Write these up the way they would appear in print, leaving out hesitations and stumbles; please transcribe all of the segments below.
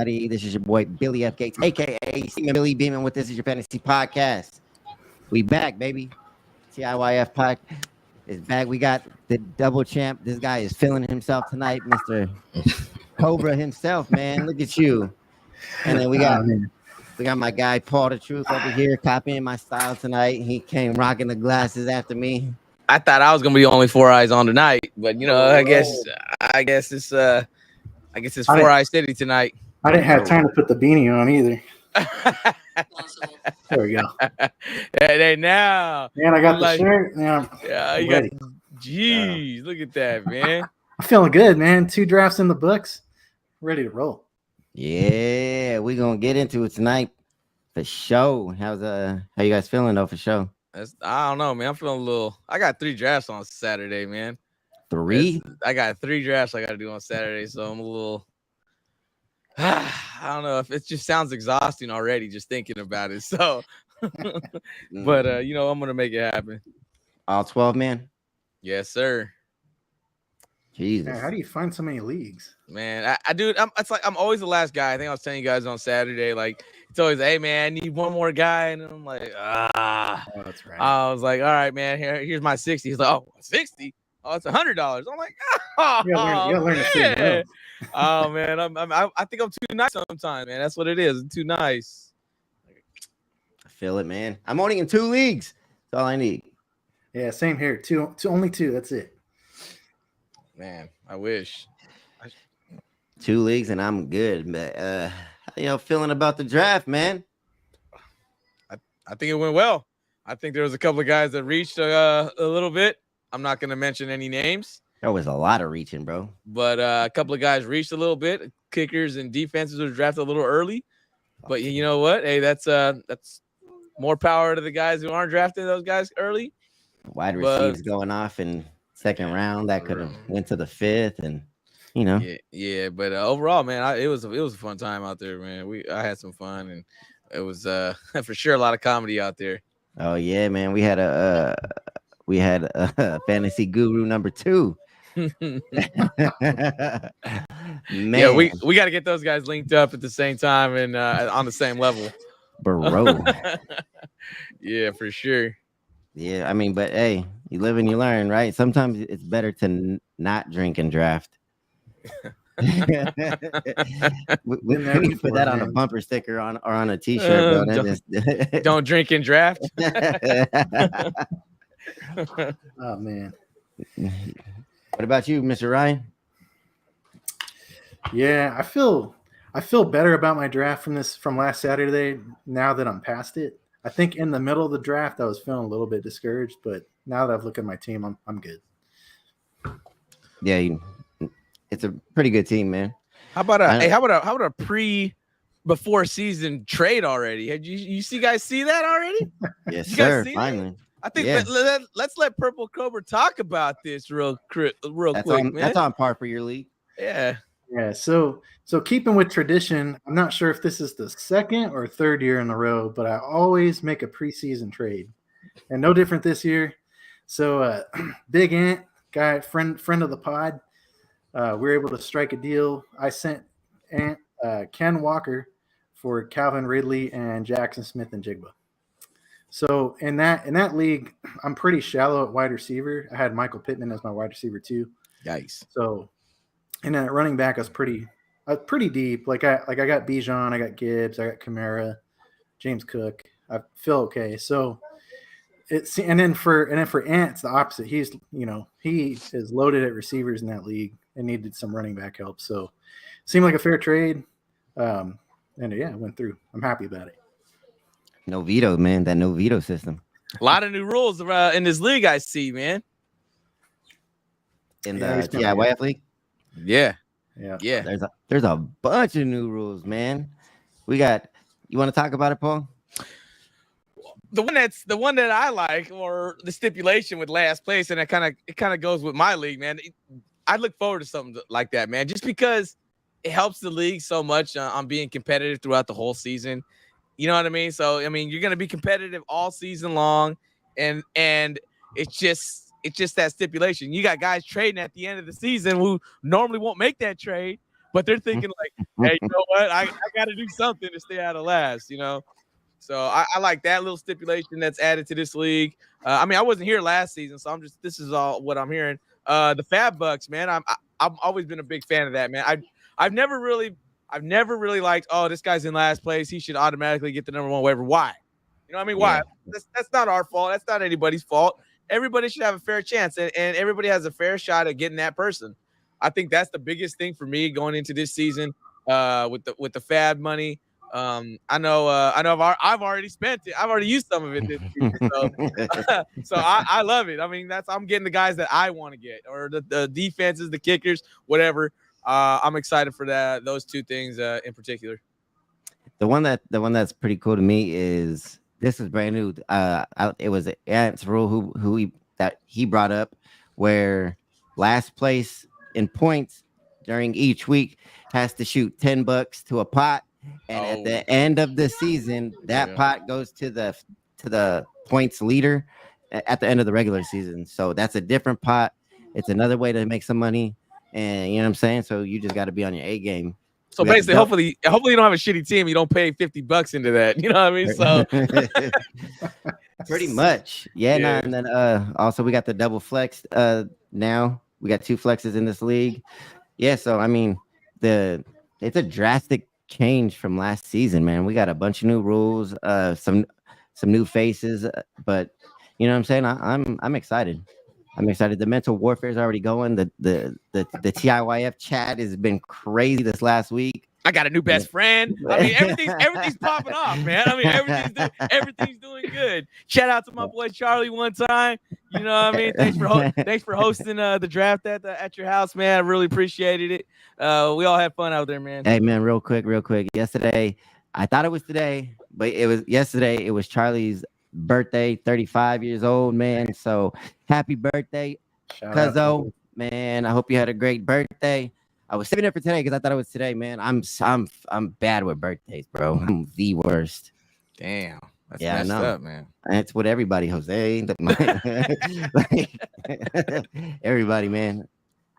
everybody. This is your boy Billy F. Gates, aka Billy Beeman with This Is Your Fantasy Podcast. We back, baby. TIYF Pod is back. We got the double champ. This guy is feeling himself tonight, Mr. Cobra himself, man. Look at you. And then we got my guy Paul the Truth over here copying my style tonight. He came rocking the glasses after me. I thought I was gonna be only 4 eyes on tonight, but you know, I guess it's 4 Eye City tonight. I didn't have time to put the beanie on either. There we go. Hey, now. Man, I got the shirt. Yeah, you got. Jeez, look at that, man. I'm feeling good, man. 2 drafts in the books. Ready to roll. Yeah, we're gonna get into it tonight for sure. How you guys feeling though for sure? I don't know, man. I'm feeling a little. I got 3 drafts on Saturday, man. 3? I got 3 drafts I got to do on Saturday, so I'm a little. I don't know if it just sounds exhausting already just thinking about it. So, but you know, I'm gonna make it happen. All 12, man. Yes, sir. Jesus. Man, how do you find so many leagues? Man, I do. It's like I'm always the last guy. I think I was telling you guys on Saturday. Like it's always, hey man, I need one more guy, and I'm like, Oh, that's right. I was like, all right, man, here's my 60. He's like, oh, 60. Oh, it's $100. I'm like, oh, you gotta learn to say no. Oh man, I think I'm too nice sometimes, man. That's what it is. I'm too nice. I feel it, man. I'm only in 2 leagues. That's all I need. Yeah, same here. Only 2. That's it. Man, I wish. 2 leagues and I'm good. But how you feeling about the draft, man? I think it went well. I think there was a couple of guys that reached a little bit. I'm not going to mention any names. There was a lot of reaching, bro. But a couple of guys reached a little bit. Kickers and defenses were drafted a little early. But you know what? Hey, that's more power to the guys who aren't drafting those guys early. Wide receivers going off in second round that could have went to the 5th, and you know. Yeah. But overall, man, it was a fun time out there, man. I had some fun, and it was for sure a lot of comedy out there. Oh yeah, man. We had a fantasy guru number 2. Man. Yeah, we got to get those guys linked up at the same time and on the same level, bro. Yeah, for sure. Yeah, I mean, but hey, you live and you learn, right? Sometimes it's better to not drink and draft. we need to put that on a bumper sticker or on a t-shirt, bro. Don't drink and draft. Oh man. What about you, Mr. Ryan? Yeah, I feel better about my draft from last Saturday now that I'm past it. I think in the middle of the draft I was feeling a little bit discouraged, but now that I've looked at my team, I'm good. Yeah, it's a pretty good team, man. How about a before season trade already? Had you guys see that already? Yes, sir. Finally. I think let's let Purple Cobra talk about this real quick, man. That's on par for your league. Yeah. Yeah. So keeping with tradition, I'm not sure if this is the 2nd or 3rd year in a row, but I always make a preseason trade, and no different this year. So Big Ant guy, friend of the pod, we were able to strike a deal. I sent Ant Ken Walker for Calvin Ridley and Jackson Smith and Jigba. So in that league, I'm pretty shallow at wide receiver. I had Michael Pittman as my wide receiver too. Yikes. So, and then at running back, I was pretty deep. Like I got Bijan, I got Gibbs, I got Kamara, James Cook. I feel okay. So and then for Ant, it's the opposite. He is loaded at receivers in that league and needed some running back help. So seemed like a fair trade. And yeah, it went through. I'm happy about it. No veto, man. That no veto system. A lot of new rules in this league, I see, man. In the TIYF league? Yeah. There's a bunch of new rules, man. You want to talk about it, Paul? The one that I like, or the stipulation with last place, and it kind of goes with my league, man. I look forward to something like that, man, just because it helps the league so much on being competitive throughout the whole season. You know what I mean? So, I mean, you're going to be competitive all season long, and it's just that stipulation. You got guys trading at the end of the season who normally won't make that trade, but they're thinking like, hey, you know what? I got to do something to stay out of last, you know? So I like that little stipulation that's added to this league. I mean, I wasn't here last season, so this is all what I'm hearing. The Fab Bucks, man, I've always been a big fan of that, man. I've never really liked, oh, this guy's in last place, he should automatically get the number 1 waiver. Why? You know what I mean? Why? Yeah. That's not our fault. That's not anybody's fault. Everybody should have a fair chance, and everybody has a fair shot at getting that person. I think that's the biggest thing for me going into this season with the Fab money. I know I've already spent it. I've already used some of it this season. So, so I love it. I mean, I'm getting the guys that I want to get, or the defenses, the kickers, whatever. I'm excited for those 2 things in particular. The one that's pretty cool to me is, this is brand new. It was Ant's rule he brought up, where last place in points during each week has to shoot $10 to a pot, and at the end of the season, that pot goes to the points leader at the end of the regular season. So that's a different pot. It's another way to make some money, and you know what I'm saying. So you just got to be on your A game. So basically, hopefully you don't have a shitty team. You don't pay $50 into that. You know what I mean? So pretty much, yeah. Nah, and then also we got the double flex. Now we got 2 flexes in this league. Yeah. So I mean, it's a drastic change from last season, man. We got a bunch of new rules, some new faces, but you know what I'm saying. I'm excited. I'm excited. The mental warfare is already going. The TIYF chat has been crazy this last week. I got a new best friend. I mean, everything's popping off, man. I mean, everything's doing good. Shout out to my boy Charlie one time. You know what I mean? Thanks for hosting the draft at your house, man. I really appreciated it. We all had fun out there, man. Hey, man, real quick. Yesterday, I thought it was today, but it was yesterday. It was Charlie's birthday, 35 years old, man. So happy birthday, Cuzzo, man. I hope you had a great birthday. I was saving it for today because I thought it was today, man. I'm bad with birthdays, bro. I'm the worst. Damn. That's messed up, man. That's what everybody, Jose. Everybody, man.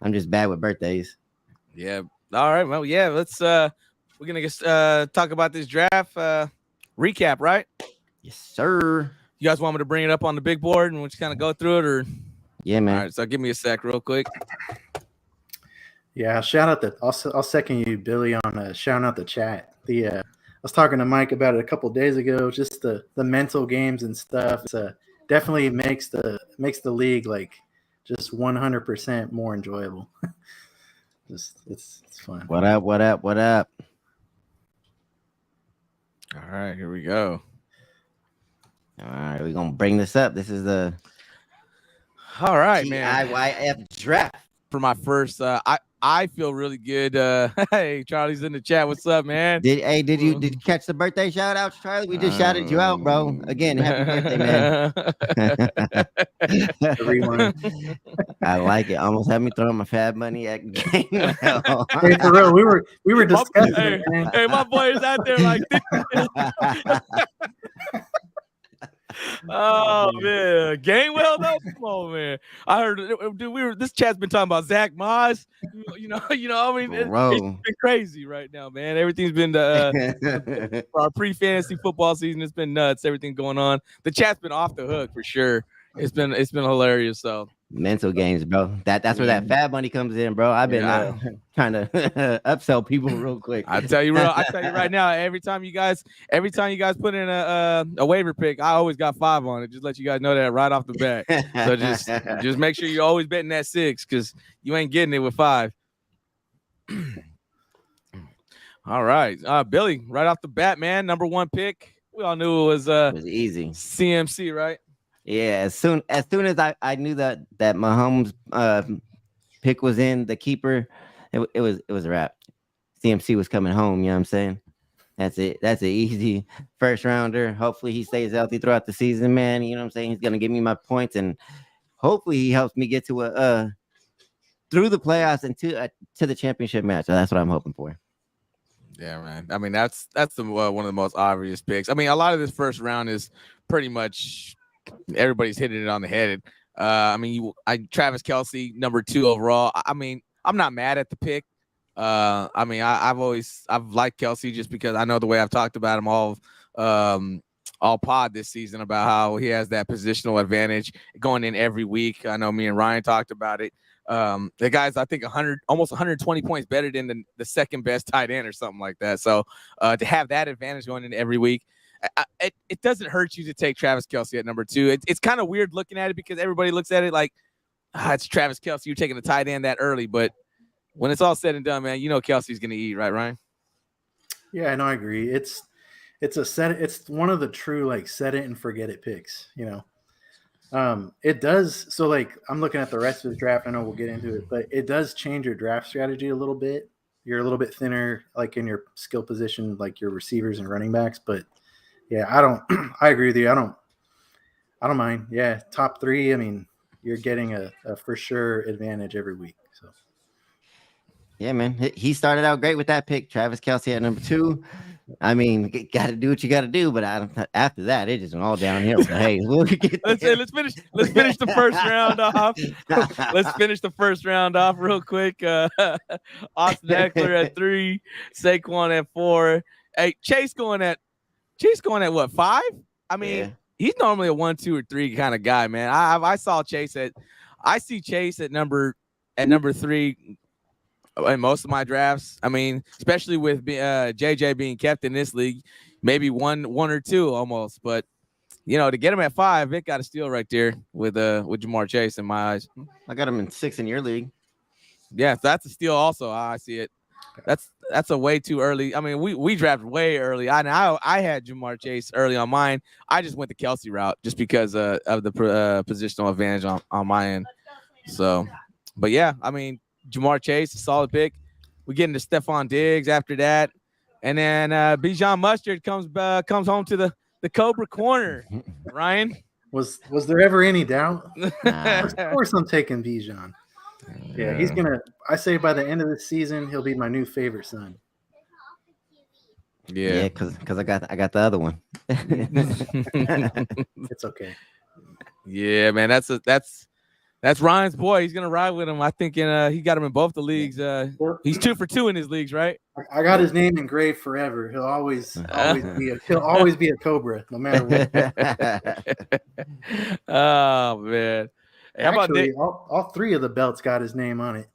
I'm just bad with birthdays. Yeah. All right. Well, yeah. Let's we're gonna talk about this draft recap, right? Yes, sir. You guys want me to bring it up on the big board and we'll just kind of go through it, or? Yeah, man. All right. So give me a sec, real quick. Yeah, shout out I'll second you, Billy, on shouting out the chat. I was talking to Mike about it a couple of days ago. Just the mental games and stuff. It's, definitely makes the league like just 100% more enjoyable. It's fun. What up? All right, here we go. All right, we're gonna bring this up. This is the all right, man. TIYF draft for my first. I feel really good. Hey, Charlie's in the chat. What's up, man? Did you catch the birthday shout outs, Charlie? We just shouted you out, bro. Again, happy birthday, man. I like it. Almost had me throwing my Fab money at game. Hey, for real, we were discussing it, man. Hey, my boy is out there like oh man, Gainwell though. Come on, man. I heard, dude. This chat's been talking about Zach Moss. You know. I mean, it's been crazy right now, man. Everything's been for our pre-fantasy football season. It's been nuts. Everything going on. The chat's been off the hook for sure. It's been hilarious. So mental games, bro. That's where that Fab money comes in, bro. I've been trying to upsell people real quick. I tell you right now. Every time you guys put in a waiver pick, I always got 5 on it. Just let you guys know that right off the bat. So just make sure you're always betting that 6 because you ain't getting it with 5. All right, Billy, right off the bat, man. Number 1 pick. We all knew it was easy. CMC, right? Yeah, as soon as I knew that Mahomes pick was in, the keeper, it was a wrap. CMC was coming home, you know what I'm saying? That's it. That's an easy first rounder. Hopefully he stays healthy throughout the season, man. You know what I'm saying? He's gonna give me my points, and hopefully he helps me get to through the playoffs and to the championship match. So that's what I'm hoping for. Yeah, man. I mean, that's the one of the most obvious picks. I mean, a lot of this first round is pretty much everybody's hitting it on the head. I mean, Travis Kelce, number 2 overall. I mean, I'm not mad at the pick. I mean, I've liked Kelsey just because I know the way I've talked about him all pod this season about how he has that positional advantage going in every week. I know me and Ryan talked about it. The guy's, I think, almost 120 points better than the second best tight end or something like that. So to have that advantage going in every week, it doesn't hurt you to take Travis Kelsey at number 2. It's kind of weird looking at it because everybody looks at it like, it's Travis Kelsey. You're taking the tight end that early. But when it's all said and done, man, you know Kelsey's going to eat, right, Ryan? Yeah, no, I agree. It's one of the true like set it and forget it picks, It does. So like I'm looking at the rest of the draft. I know we'll get into it, but it does change your draft strategy a little bit. You're a little bit thinner, like in your skill position, like your receivers and running backs. But yeah, I agree with you. I don't mind. Yeah. Top 3. I mean, you're getting a for sure advantage every week. So yeah, man, he started out great with that pick. Travis Kelsey at number 2. I mean, got to do what you got to do, but after that, it just went all downhill. But hey, we'll get let's finish the first round off. Let's finish the first round off real quick. Austin Eckler at 3, Saquon at 4. Hey, Chase going at what, 5? I mean, he's normally a 1, 2, or 3 kind of guy, man. I see Chase at number 3. In most of my drafts, I mean, especially with JJ being kept in this league, maybe one or 2 almost. But to get him at 5, it got a steal right there with Jamar Chase in my eyes. I got him in 6 in your league. Yeah, that's a steal. Also, I see it. That's a way too early. I mean, we drafted way early. I had Jamar Chase early on mine. I just went the Kelsey route just because of the positional advantage on my end. So, but yeah, I mean, Jamar Chase, a solid pick. We get into Stephon Diggs after that, and then Bijan Mustard comes home to the Cobra corner. Ryan, was there ever any doubt? Nah. Of course, I'm taking Bijan. Yeah, he's gonna. I say by the end of the season, he'll be my new favorite son. Yeah, because I got the other one. It's okay. Yeah, man, that's Ryan's boy. He's gonna ride with him. I think he got him in both the leagues. He's 2 for 2 in his leagues, right? I got his name engraved forever. He'll always be a Cobra, no matter what. Oh man! Hey, how about Actually, Nick? all 3 of the belts got his name on it.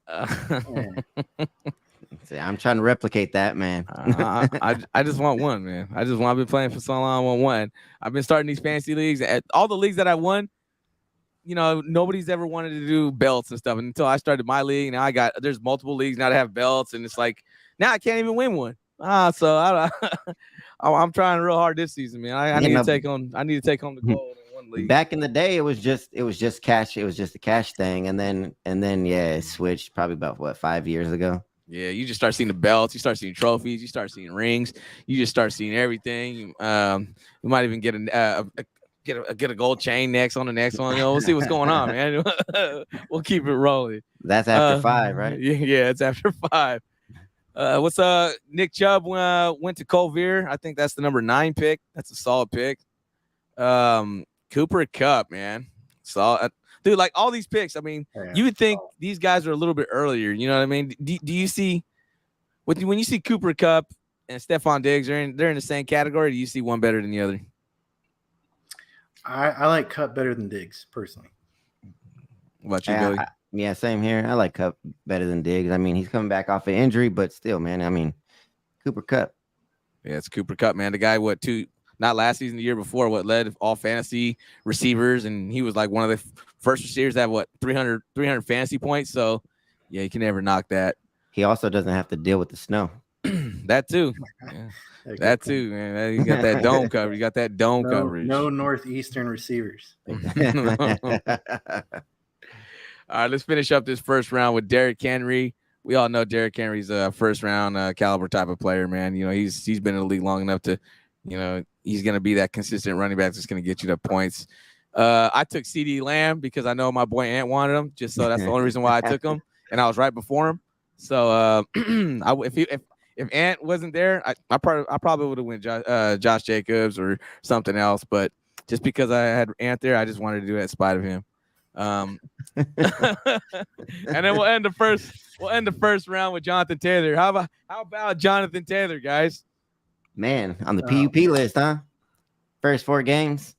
See, I'm trying to replicate that, man. I just want one, man. I've been playing for so long. I want one. I've been starting these fantasy leagues. All the leagues that I won, nobody's ever wanted to do belts and stuff until I started my league. Now there's multiple leagues now that have belts, and it's like now I can't even win one. So I'm trying real hard this season, man. I need to take on the gold in one league. Back in the day, it was just cash. It was just a cash thing, and then yeah, it switched probably about 5 years ago. Yeah, you just start seeing the belts, you start seeing trophies, you start seeing rings, you just start seeing everything. We might even get a gold chain next on the next one. We'll see what's going on, man. We'll keep it rolling. That's after 5, right? Yeah, it's after 5. What's Nick Chubb went to Colvere. I think that's the number 9 pick. That's a solid pick. Cooper Kupp, man. Solid. Dude, like all these picks, I mean, you would think these guys are a little bit earlier. You know what I mean? Do you see when you see Cooper Kupp and Stephon Diggs, they're in the same category? Or do you see one better than the other? I like Kupp better than Diggs personally. What about you, Billy? Yeah, same here. I like Kupp better than Diggs. I mean, he's coming back off an injury, but still, man. I mean, Cooper Kupp. Yeah, it's Cooper Kupp, man. The guy, not last season, the year before, led all fantasy receivers, and he was like one of the first receivers that have 300 fantasy points. So, yeah, you can never knock that. He also doesn't have to deal with the snow. That too. Yeah. That too, man. You got that dome cover. You got that dome coverage. No northeastern receivers. All right, let's finish up this first round with Derrick Henry. We all know Derrick Henry's a first round caliber type of player, man. He's been in the league long enough to, he's going to be that consistent running back that's going to get you the points. I took CD Lamb because I know my boy Ant wanted him, just so that's the only reason why I took him, and I was right before him. So if Ant wasn't there, I probably would have went Josh Jacobs or something else. But just because I had Ant there, I just wanted to do it in spite of him. And then we'll end the first round with Jonathan Taylor. How about Jonathan Taylor, guys? Man, on the PUP list, huh? First 4 games.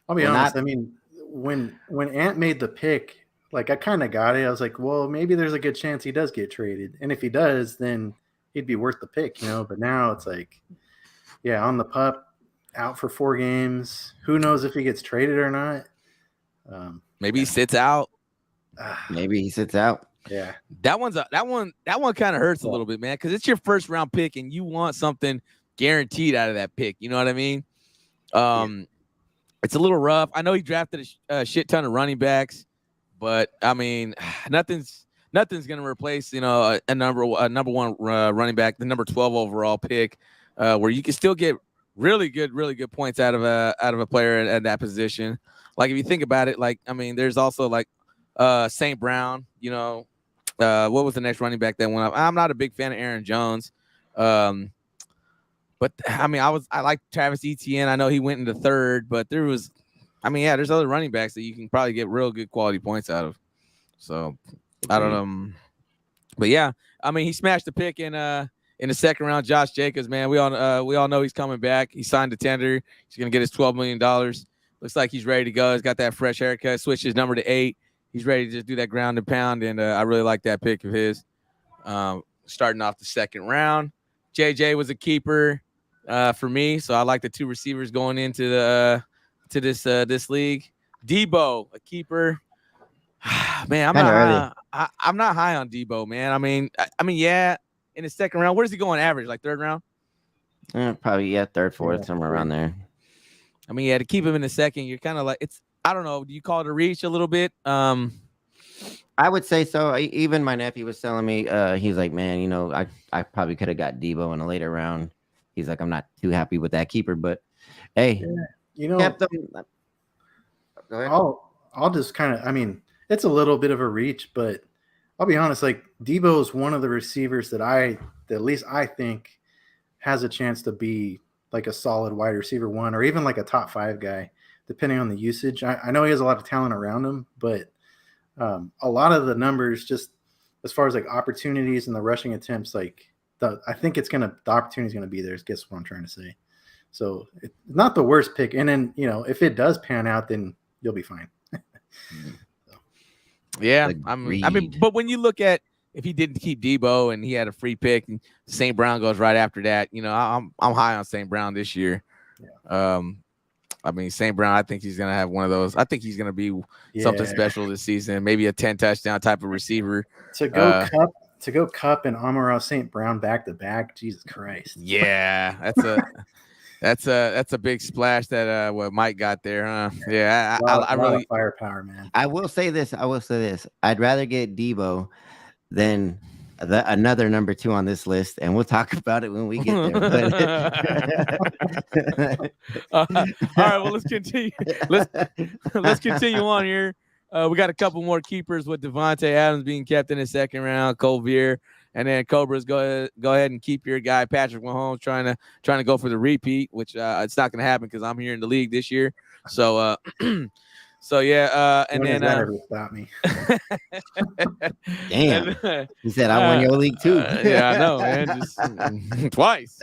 I'll be honest. I mean, when Ant made the pick, like I kind of got it. I was like, well, maybe there's a good chance he does get traded, and if he does, then he'd be worth the pick, you know. But now it's like, yeah, on the pup, out for 4 games. Who knows if he gets traded or not? Maybe he sits out. Maybe he sits out. Yeah, that one kind of hurts a little bit, man, because it's your first round pick and you want something guaranteed out of that pick. You know what I mean? It's a little rough. I know he drafted a shit ton of running backs, but I mean, nothing's gonna replace, you know, a number one running back, the number 12 overall pick, where you can still get really good points out of a player at that position. Like if you think about it, like I mean, there's also like St. Brown, you know. What was the next running back that went up? I'm not a big fan of Aaron Jones. But I mean, I like Travis Etienne. I know he went into 3rd, but there's other running backs that you can probably get real good quality points out of. So I don't know. But yeah, I mean, he smashed the pick in the 2nd round. Josh Jacobs, man, we all know he's coming back. He signed a tender. He's gonna get his $12 million. Looks like he's ready to go. He's got that fresh haircut. Switched his number to 8. He's ready to just do that ground and pound, and I really like that pick of his. Starting off the 2nd round, JJ was a keeper for me, so I like the 2 receivers going into this league. Debo, a keeper. Man, I'm not high on Debo, man. I mean, yeah, in the 2nd round. Where does he go on average? Like 3rd round? Probably 3rd, 4th, somewhere around there. I mean, yeah, to keep him in the 2nd, you're kind of like I don't know. Do you call it a reach a little bit? I would say so. Even my nephew was telling me, he's like, man, you know, I probably could have got Debo in a later round. He's like, I'm not too happy with that keeper, but hey, you know, kept them. Go ahead. I'll just kind of, I mean, it's a little bit of a reach, but I'll be honest, like Debo is one of the receivers that at least I think has a chance to be like a solid wide receiver 1 or even like a top 5 guy, depending on the usage. I know he has a lot of talent around him, but a lot of the numbers, just as far as like opportunities and the rushing attempts, like I think the opportunity is going to be there. Guess what I'm trying to say. So it's not the worst pick. And then, you know, if it does pan out, then you'll be fine. Yeah. I mean, but when you look at, if he didn't keep Debo and he had a free pick and St. Brown goes right after that, you know, I'm high on St. Brown this year. Yeah. I mean, St. Brown, I think he's going to have one of those. I think he's going to be something special this season, maybe a 10 touchdown type of receiver. To go Cup and Amon-Ra St. Brown back to back, Jesus Christ. Yeah, that's a big splash that what Mike got there, huh? Yeah, I really firepower, man. I will say this. I'd rather get Debo than another number 2 on this list, and we'll talk about it when we get there. All right, well, let's continue. Let's continue on here. We got a couple more keepers with Devontae Adams being kept in the 2nd round, Colvier, and then Cobras go ahead and keep your guy Patrick Mahomes trying to go for the repeat, which it's not going to happen because I'm here in the league this year. So so yeah, and then that ever stop me. Damn, he said I won your league too. Yeah, I know, man, just twice.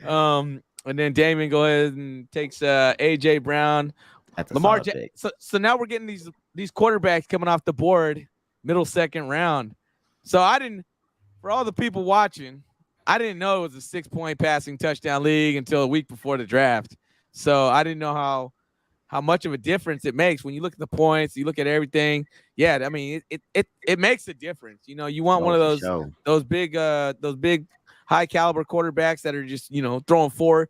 And then Damon go ahead and takes AJ Brown. Lamar so now we're getting these quarterbacks coming off the board, middle 2nd round. So for all the people watching, I didn't know it was a 6-point passing touchdown league until a week before the draft. So I didn't know how much of a difference it makes when you look at the points, you look at everything. Yeah, I mean it makes a difference. You know, you want one of those big high caliber quarterbacks that are just, you know, throwing 4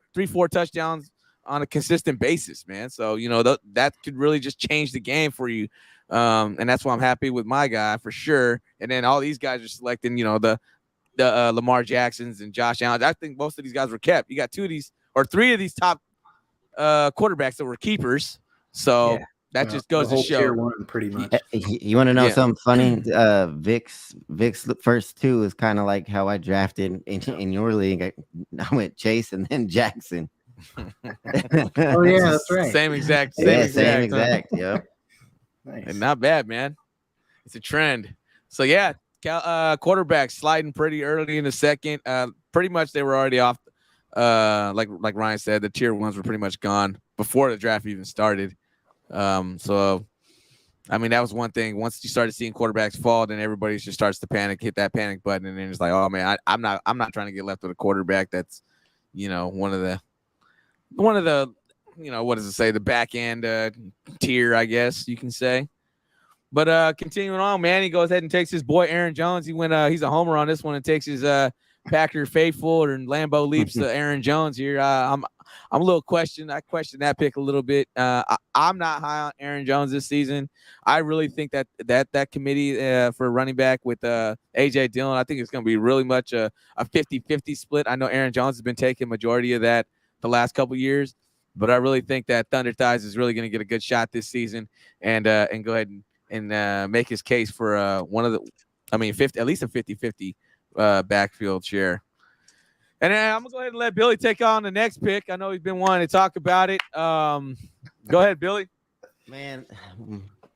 touchdowns on a consistent basis, man. So, you know, that could really just change the game for you. And that's why I'm happy with my guy for sure. And then all these guys are selecting, you know, the Lamar Jacksons and Josh Allen. I think most of these guys were kept. You got 3 of these top quarterbacks that were keepers. So that just goes to show. Tier 1, pretty much. You want to know something funny? Vic's first 2 is kind of like how I drafted in your league. I went Chase and then Jackson. Oh yeah, that's right. Same exact. Same exact. Yep. Nice. And not bad, man. It's a trend. So yeah, quarterbacks sliding pretty early in the second. Pretty much they were already off. Like Ryan said, the tier ones were pretty much gone before the draft even started. So I mean, that was one thing. Once you started seeing quarterbacks fall, then everybody just starts to panic, hit that panic button, and then it's like, oh man, I'm not trying to get left with a quarterback that's, one of the, what does it say, the back end tier, I guess you can say. But continuing on, man, he goes ahead and takes his boy Aaron Jones. He's a homer on this one and takes his Packer faithful and Lambeau leaps to Aaron Jones here. I'm a little I question that pick a little bit. I'm not high on Aaron Jones this season. I really think that committee for running back with AJ Dillon, I think it's going to be really much a 50-50 split. I know Aaron Jones has been taking majority of that the last couple years, but I really think that Thunder Thighs is really going to get a good shot this season and go ahead and make his case for at least a 50-50 backfield share. And then I'm going to go ahead and let Billy take on the next pick. I know he's been wanting to talk about it. Go ahead, Billy. Man,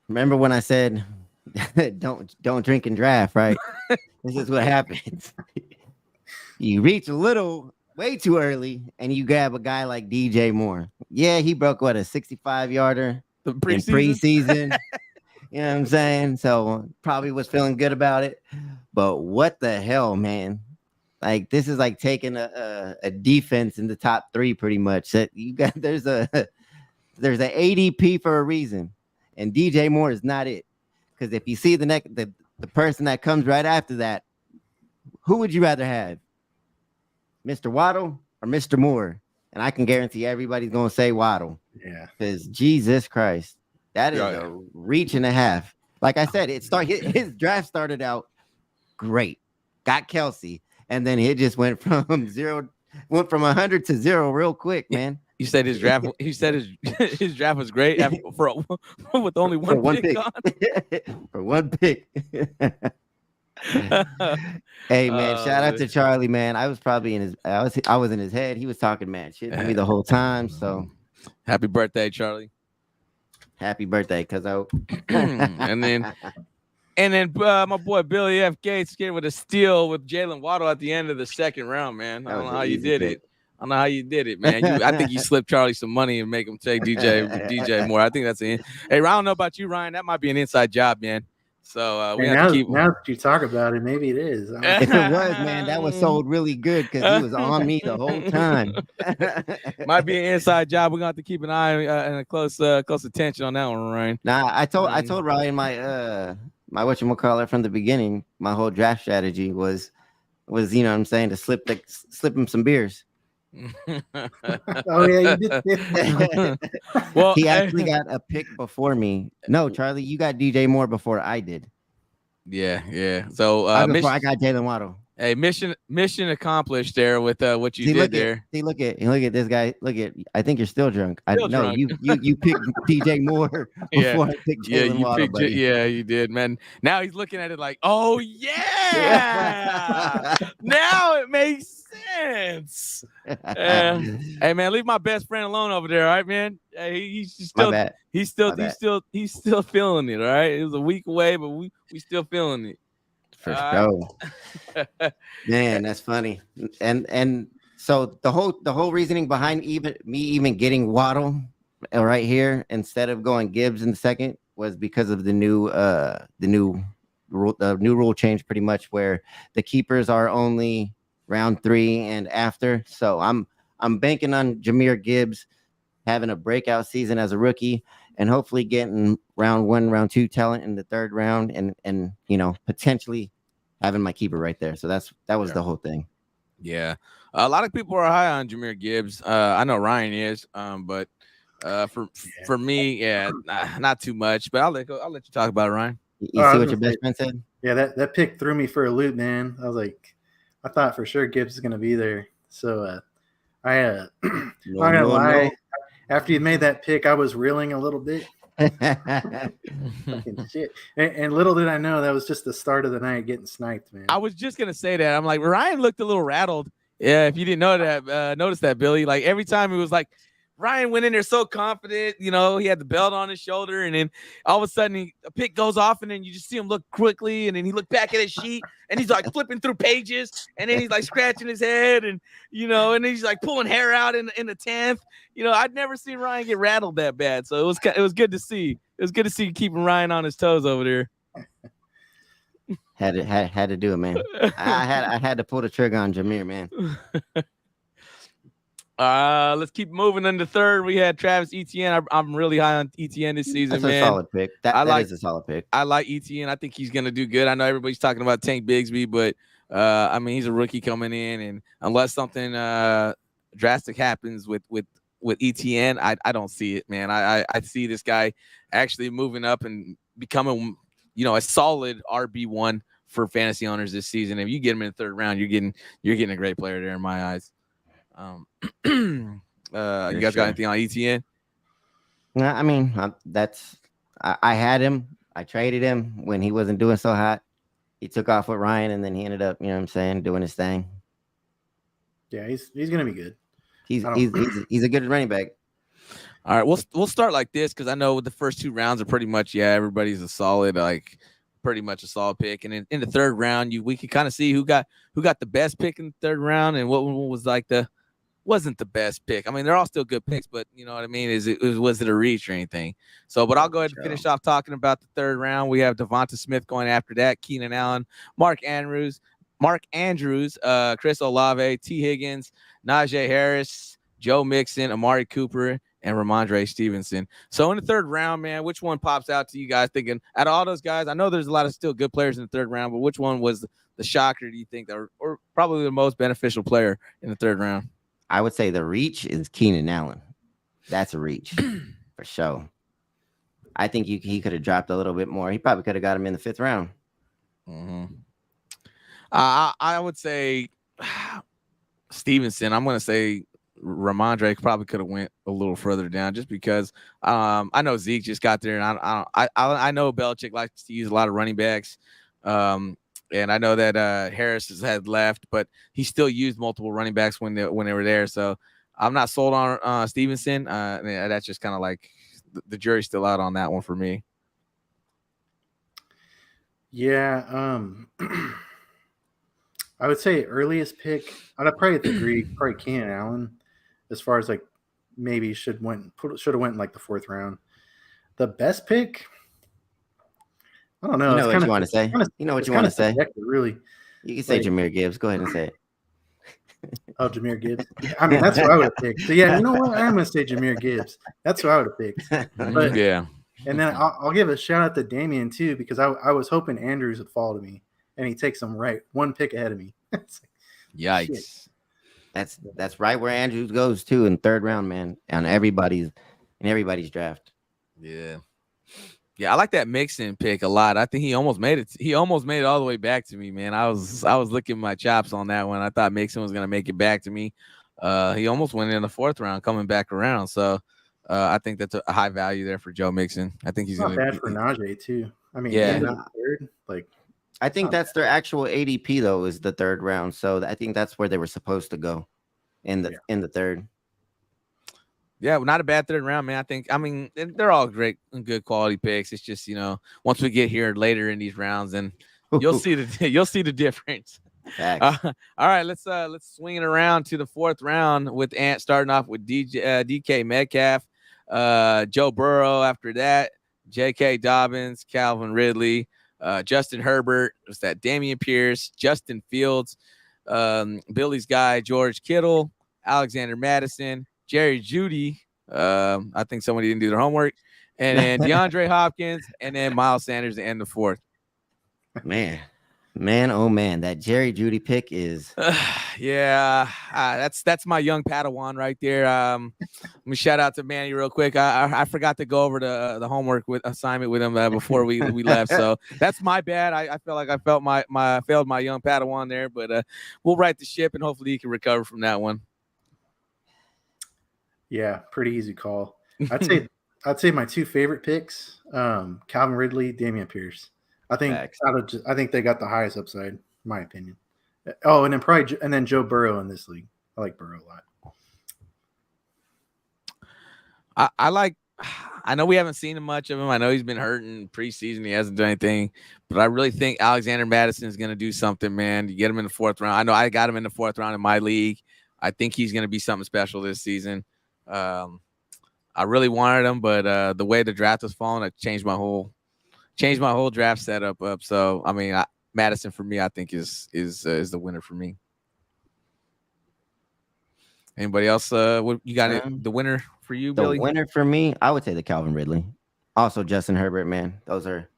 remember when I said don't drink and draft, right? This is what happens. You reach way too early, and you grab a guy like DJ Moore. Yeah, he broke a 65-yarder in preseason. You know what I'm saying? So probably was feeling good about it. But what the hell, man? Like, this is like taking a defense in the top 3 pretty much. That you got there's a ADP for a reason, and DJ Moore is not it. Because if you see the person that comes right after that, who would you rather have, Mr. Waddle or Mr. Moore? And I can guarantee everybody's gonna say Waddle. Yeah, because Jesus Christ, that is a reach and a half. Like I said, his draft started out great, got Kelsey. And then it just went from 100 to 0 real quick, man. You said his draft. He said his draft was great with only one pick on. For one pick. Hey man, shout out to Charlie, man. I was probably I was in his head. He was talking mad shit to me the whole time. So happy birthday, Charlie. Happy birthday, cuz And then my boy Billy F. Gates get with a steal with Jalen Waddle at the end of the second round, man. I don't know how you did it. I don't know how you did it, man. I think you slipped Charlie some money and make him take DJ Moore. I think that's hey, I don't know about you, Ryan. That might be an inside job, man. So we have to keep. Now that you talk about it, maybe it is. If it was, man, that was sold really good because he was on me the whole time. Might be an inside job. We're gonna have to keep an eye and a close attention on that one, Ryan. Nah, I told Ryan my whatchamacallit from the beginning, my whole draft strategy was you know what I'm saying, to slip him some beers. Oh yeah, you did. Well, he actually got a pick before me. No, Charlie, you got DJ Moore before I did. Yeah. So before I got Jalen Waddle. Hey, mission accomplished there with what you did there. Look at this guy. I think you're still drunk. Drunk. You picked DJ Moore before I picked Jalen Waddle. You did, man. Now he's looking at it like, oh yeah, now it makes sense. Hey man, leave my best friend alone over there, all right, man. He's still feeling it, all right. It was a week away, but we still feeling it. For sure. Man, that's funny. And so the whole reasoning behind me getting Waddle right here instead of going Gibbs in the second was because of the new rule change, pretty much, where the keepers are only round 3 and after. So I'm banking on Jahmyr Gibbs having a breakout season as a rookie and hopefully getting round 1, round 2 talent in the third round and potentially having my keeper right there. So that was the whole thing. Yeah. A lot of people are high on Jahmyr Gibbs. I know Ryan is, but for me, not too much. But I'll let you talk about it, Ryan. You see what your best friend said? Yeah, that pick threw me for a loop, man. I was like, I thought for sure Gibbs is gonna be there. So I'm not gonna lie. After you made that pick, I was reeling a little bit. Fucking shit. And little did I know that was just the start of the night getting sniped, man. I was just gonna say that. I'm like, Ryan looked a little rattled Yeah, if you didn't know that, notice that, Billy. Like every time it was like Ryan went in there so confident, he had the belt on his shoulder, and then all of a sudden a pick goes off, and then you just see him look quickly, and then he looked back at his sheet, and he's like flipping through pages, and then he's like scratching his head, and and then he's like pulling hair out in the 10th. I'd never seen Ryan get rattled that bad, so it was good to see. It was good to see keeping Ryan on his toes over there. Had to do it, man. I had to pull the trigger on Jameer, man. Let's keep moving into third. We had Travis Etienne. I'm really high on Etienne this season, That's man. a solid pick. That is a solid pick. I like Etienne. I think he's gonna do good. I know everybody's talking about Tank Bigsby, but he's a rookie coming in, and unless something drastic happens with Etienne, I don't see it, man. I see this guy actually moving up and becoming a solid RB1 for fantasy owners this season. If you get him in the third round, you're getting a great player there in my eyes. You guys got anything on Etienne? No, I mean I had him. I traded him when he wasn't doing so hot. He took off with Ryan, and then he ended up, doing his thing. Yeah, he's gonna be good. He's a good running back. All right, we'll start like this because I know the first two rounds are pretty much everybody's a solid, like pretty much a solid pick, and in the third round we can kind of see who got the best pick in the third round and what one was like wasn't the best pick. I mean, they're all still good picks, but you know what I mean? Was it a reach or anything? So, but I'll go ahead and finish off talking about the third round. We have Devonta Smith going after that, Keenan Allen, Mark Andrews, Chris Olave, T. Higgins, Najee Harris, Joe Mixon, Amari Cooper, and Ramondre Stevenson. So in the third round, man, which one pops out to you guys thinking out of all those guys? I know there's a lot of still good players in the third round, but which one was the shocker, do you think, or probably the most beneficial player in the third round? I would say the reach is Keenan Allen. That's a reach for sure. I think he could have dropped a little bit more. He probably could have got him in the fifth round. Mm-hmm. I would say Stevenson. I'm going to say Ramondre probably could have went a little further down just because I know Zeke just got there, and I know Belichick likes to use a lot of running backs. And I know that Harris has had left, but he still used multiple running backs when they were there. So I'm not sold on Stevenson. That's just kind of like the jury's still out on that one for me. Yeah. I would say earliest pick, I'd probably agree, probably Keenan Allen, as far as like maybe should have went in like the fourth round. The best pick, I don't know. You know what you want to say. You know what you want to say. Really, you can say Jahmyr Gibbs. Go ahead and say it. Oh, Jahmyr Gibbs. I mean, that's what I would have picked. So yeah, you know what? I am going to say Jahmyr Gibbs. That's what I would have picked. But, yeah. And then I'll give a shout out to Damian too, because I was hoping Andrews would fall to me, and he takes him one pick ahead of me. Yikes. Shit. That's right where Andrews goes too in third round, man. On everybody's draft. Yeah. Yeah, I like that Mixon pick a lot. I think he almost made it. He almost made it all the way back to me, man. I was licking my chops on that one. I thought Mixon was gonna make it back to me. He almost went in the fourth round, coming back around. So I think that's a high value there for Joe Mixon. I think he's not bad for Najee too. I mean, yeah. Third, like I think that's their actual ADP though, is the third round. So I think that's where they were supposed to go in the third. Yeah, not a bad third round, man. I mean, they're all great and good quality picks. It's just, once we get here later in these rounds, and you'll see the difference. All right, let's swing it around to the fourth round with Ant starting off with DK Metcalf, Joe Burrow after that, J.K. Dobbins, Calvin Ridley, Justin Herbert. Was that Dameon Pierce, Justin Fields, Billy's guy George Kittle, Alexander Madison, Jerry Jeudy. I think somebody didn't do their homework. And then DeAndre Hopkins, and then Miles Sanders to end the fourth. Man, oh man, that Jerry Jeudy pick is. Yeah, that's my young Padawan right there. Let me shout out to Manny real quick. I forgot to go over the homework assignment with him before we left, so that's my bad. I felt like I failed my young Padawan there, but we'll right the ship and hopefully he can recover from that one. Yeah, pretty easy call. I'd say my two favorite picks, Calvin Ridley, Dameon Pierce. I think they got the highest upside, in my opinion. Oh, and then Joe Burrow in this league. I like Burrow a lot. I know we haven't seen much of him. I know he's been hurt in preseason. He hasn't done anything, but I really think Alexander Madison is going to do something, man. You get him in the 4th round. I know I got him in the 4th round in my league. I think he's going to be something special this season. I really wanted him, but the way the draft was falling, it changed my whole draft setup up. So, I mean, Madison for me, I think is the winner for me. Anybody else? What you got? The winner for you, Billy? The winner for me, I would say the Calvin Ridley. Also, Justin Herbert, man. Those are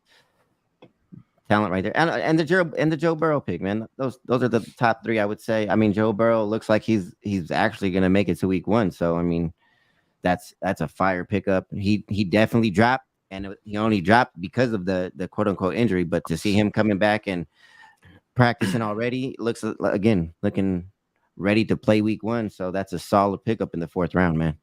talent right there, and the Joe Burrow pick, man. Those are the top 3, I would say. I mean, Joe Burrow looks like he's actually going to make it to week 1. So, I mean, that's a fire pickup. He definitely dropped, and he only dropped because of the quote unquote injury. But to see him coming back and practicing already, looks again looking ready to play week 1. So that's a solid pickup in the 4th round, man.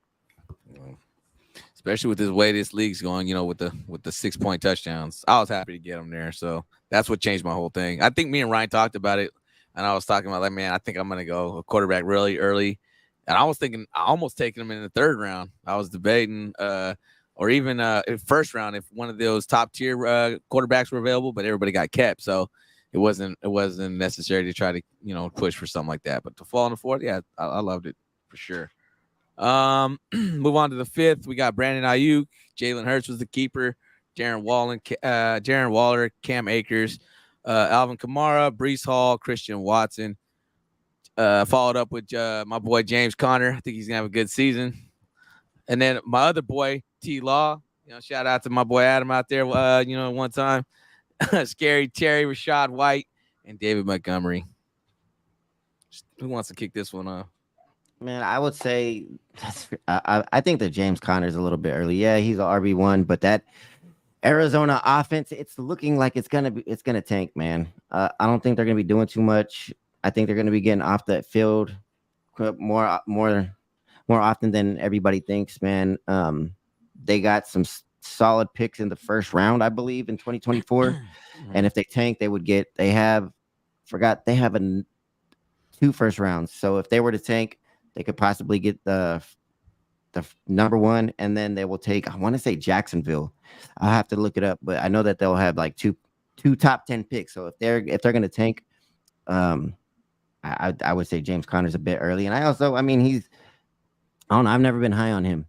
Especially with the way this league's going, with the 6-point touchdowns. I was happy to get him there. So that's what changed my whole thing. I think me and Ryan talked about it, and I was talking about, like, man, I think I'm going to go a quarterback really early. And I was thinking, I almost taking him in the 3rd round. I was debating, or even in 1st round, if one of those top tier quarterbacks were available, but everybody got kept. So it wasn't necessary to try to, push for something like that. But to fall in the 4th, yeah, I loved it for sure. Move on to the 5th. We got Brandon Ayuk. Jalen Hurts was the keeper. Darren Waller, Cam Akers, Alvin Kamara, Breece Hall, Christian Watson. Followed up with my boy James Conner. I think he's gonna have a good season. And then my other boy T Law. Shout out to my boy Adam out there. One time. Scary Terry, Rashad White, and David Montgomery. Who wants to kick this one off? Man, I would say I think that James Conner's a little bit early. Yeah, he's an RB1, but that Arizona offense, it's looking like it's gonna tank, man. I don't think they're gonna be doing too much. I think they're gonna be getting off that field more often than everybody thinks, man. They got some solid picks in the 1st round, I believe, in 2024. And if they tank, they have 2 1st rounds. So if they were to tank, they could possibly get the number 1, and then they will take, I want to say Jacksonville. I'll have to look it up, but I know that they'll have like two top 10 picks. So if they're going to tank, I would say James Conner's a bit early. And I don't know, I've never been high on him.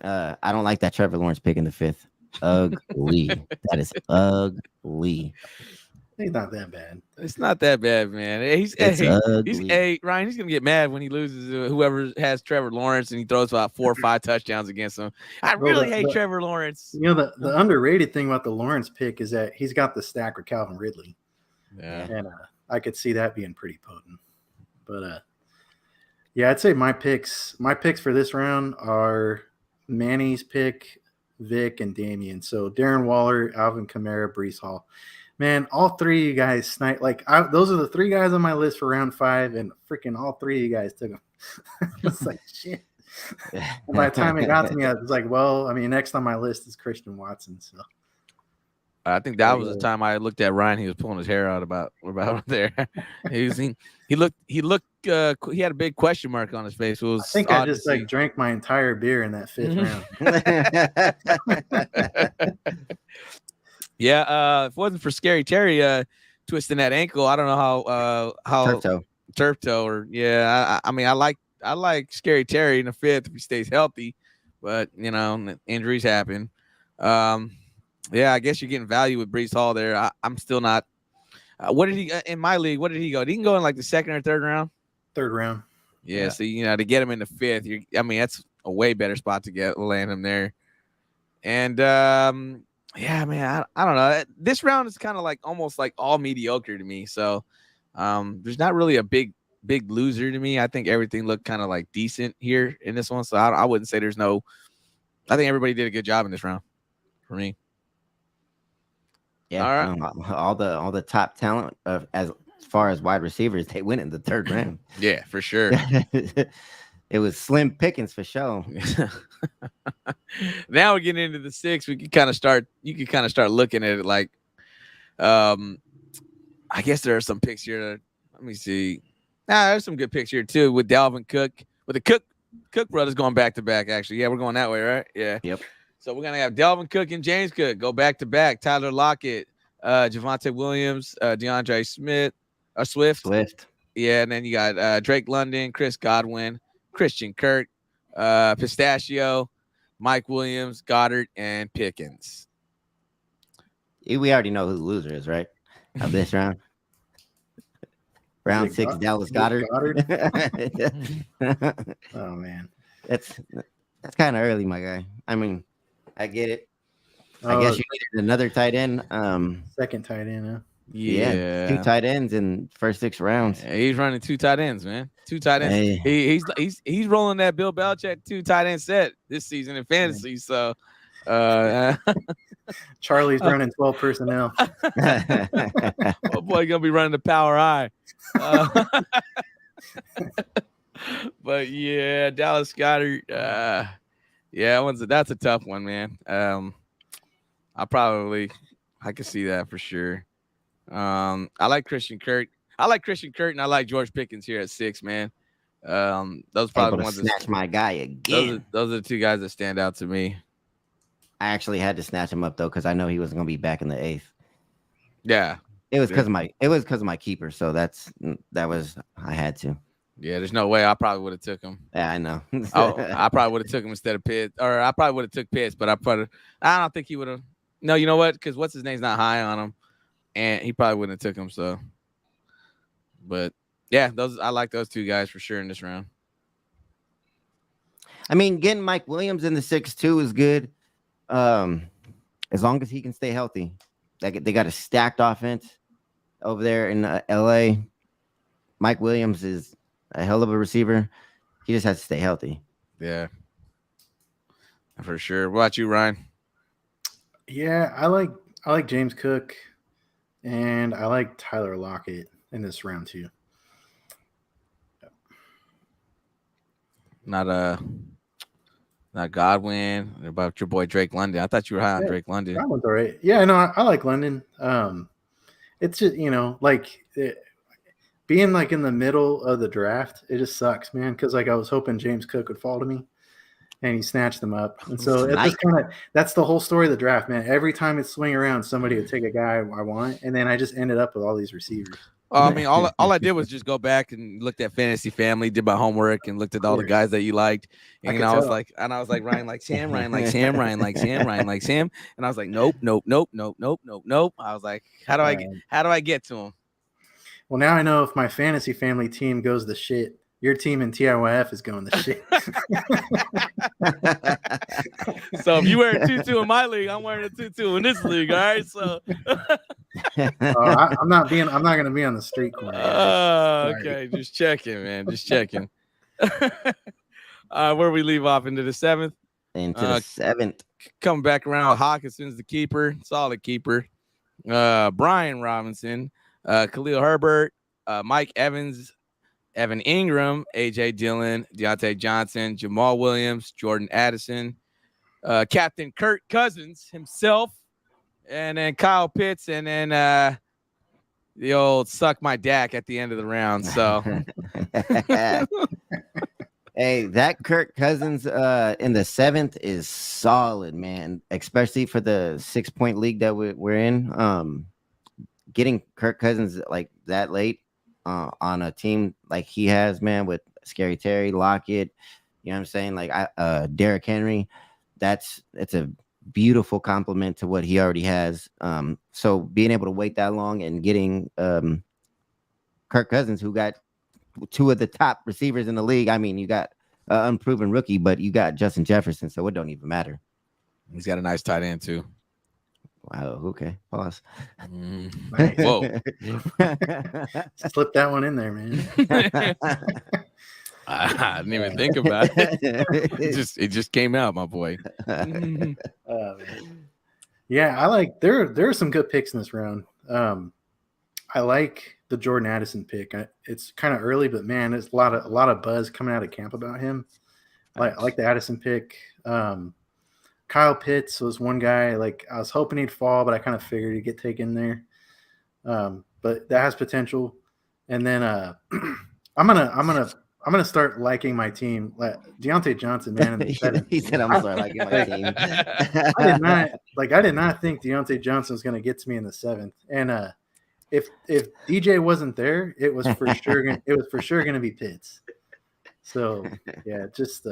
I don't like that Trevor Lawrence pick in the 5th. Ugly. That is ugly. He's not that bad. It's not that bad, man. Ryan, he's gonna get mad when he loses to whoever has Trevor Lawrence and he throws about 4 or 5 touchdowns against him. I really hate Trevor Lawrence. The underrated thing about the Lawrence pick is that he's got the stack with Calvin Ridley. Yeah. And I could see that being pretty potent. But yeah, I'd say my picks for this round are Manny's pick, Vic, and Damian. So Darren Waller, Alvin Kamara, Breece Hall. Man, all 3 of you guys snipe. Those are the 3 guys on my list for round 5, and freaking all 3 of you guys took them. It's like shit. And by the time it got to me, I was like, well, I mean, next on my list is Christian Watson. So I think that was the time I looked at Ryan. He was pulling his hair out about there. He looked. He had a big question mark on his face. It was I think I just drank my entire beer in that 5th round. Yeah, if it wasn't for Scary Terry twisting that ankle, I don't know how turf toe or I mean I like Scary Terry in the 5th if he stays healthy, but injuries happen. Yeah, I guess you're getting value with Breece Hall there. I'm still not. What did he in my league? What did he go? Did he go in like the 2nd or 3rd round? 3rd round. Yeah. So to get him in the 5th, that's a way better spot to land him there. And yeah, man, I don't know. This round is kind of like almost like all mediocre to me. So there's not really a big loser to me. I think everything looked kind of like decent here in this one. So I wouldn't say there's no. I think everybody did a good job in this round for me. Yeah, all right. All the top talent as far as wide receivers, they went in the 3rd round. Yeah, for sure. It was slim pickings for sure. Now we're getting into the 6th. We can kind of start. You can kind of start looking at it like, I guess there are some picks here Let me see. There's some good picks here too with Dalvin Cook, with the Cook brothers going back to back. Actually, yeah, we're going that way, right? Yeah. Yep. So we're gonna have Dalvin Cook and James Cook go back to back. Tyler Lockett, Javonte Williams, DeAndre Swift. Yeah, and then you got Drake London, Chris Godwin, Christian Kirk, Pistachio, Mike Williams, Goddard, and Pickens. We already know who the loser is, right? Of this round. Round 6, Dallas Goddard. Oh man, that's kind of early, my guy. I mean, I get it. I guess you needed another tight end. Second tight end. Huh? Yeah, 2 tight ends in first 6 rounds. Yeah, he's running 2 tight ends, man. 2 tight ends. Hey. He's rolling that Bill Belichick 2 tight end set this season in fantasy. So, Charlie's running 12 personnel. Oh boy, gonna be running the power I. But yeah, Dallas Goddard. That's a tough one, man. I could see that for sure. I like Christian Kirk. And I like George Pickens here at 6, man. Those probably the ones that snatch my guy again. Those are the 2 guys that stand out to me. I actually had to snatch him up though because I know he wasn't gonna be back in the 8th. Yeah, it was because of my keeper. So I had to. Yeah, there's no way I probably would have took him. Yeah, I know. I probably would have took him instead of Pitts, or I probably would have took Pitts, but I don't think he would have. No, you know what? Because what's his name's not high on him, and he probably wouldn't have took him. So, but yeah, I like those 2 guys for sure in this round. I mean, getting Mike Williams in the 6-2 is good, as long as he can stay healthy. They got a stacked offense over there in LA. Mike Williams is a hell of a receiver. He just has to stay healthy. Yeah, for sure. What about you, Ryan? Yeah, I like James Cook, and I like Tyler Lockett in this round too. Not Godwin. What about your boy Drake London? I thought you were high on Drake London. That one's all right. Yeah, no, I like London. It's just being like in the middle of the draft, it just sucks, man. Because like I was hoping James Cook would fall to me, and he snatched them up. And so that's the whole story of the draft, man. Every time it swing around, somebody would take a guy I want, and then I just ended up with all these receivers. I mean, all I did was just go back and looked at Fantasy Family, did my homework, and looked at all the guys that you liked. And I was like, Ryan like Sam, Ryan like Sam, Ryan like Sam, Ryan like Sam. And I was like, nope. I was like, how do I get to him? Well, now I know if my Fantasy Family team goes to shit, your team in TIYF is going to shit. So if you wear a tutu in my league, I'm wearing a tutu in this league. All right. So I'm not going to be on the street corner. Okay. Just checking, man. Just checking. Where we leave off into the 7th. Into the 7th. Coming back around, Hawkinson's the keeper, solid keeper. Brian Robinson, Khalil Herbert, Mike Evans, Evan Ingram, AJ Dillon, Deontay Johnson, Jamal Williams, Jordan Addison, Captain Kirk Cousins himself, and then Kyle Pitts, and then the old suck my Dak at the end of the round. So, hey, that Kirk Cousins in the 7th is solid, man. Especially for the 6-point league that we're in. Getting Kirk Cousins like that late on a team like he has, man, with Scary Terry, Lockett, you know what I'm saying? Like Derrick Henry, it's a beautiful compliment to what he already has. So being able to wait that long and getting Kirk Cousins, who got 2 of the top receivers in the league. I mean, you got unproven rookie, but you got Justin Jefferson, so it don't even matter. He's got a nice tight end too. Wow. Okay. Pause. Nice. Whoa. Slip that one in there, man. I didn't even think about it. It just came out, my boy. Yeah, I like there are some good picks in this round. I like the Jordan Addison pick. It's kind of early, but man, there's a lot of buzz coming out of camp about him. I like the Addison pick. Kyle Pitts was one guy, like I was hoping he'd fall, but I kind of figured he'd get taken there. But that has potential. And then I'm gonna start liking my team. Deontay Johnson, man, in the seventh. He said, "I'm sorry, liking my team." I did not think Deontay Johnson was gonna get to me in the seventh. And if DJ wasn't there, it was for sure gonna be Pitts. So yeah, just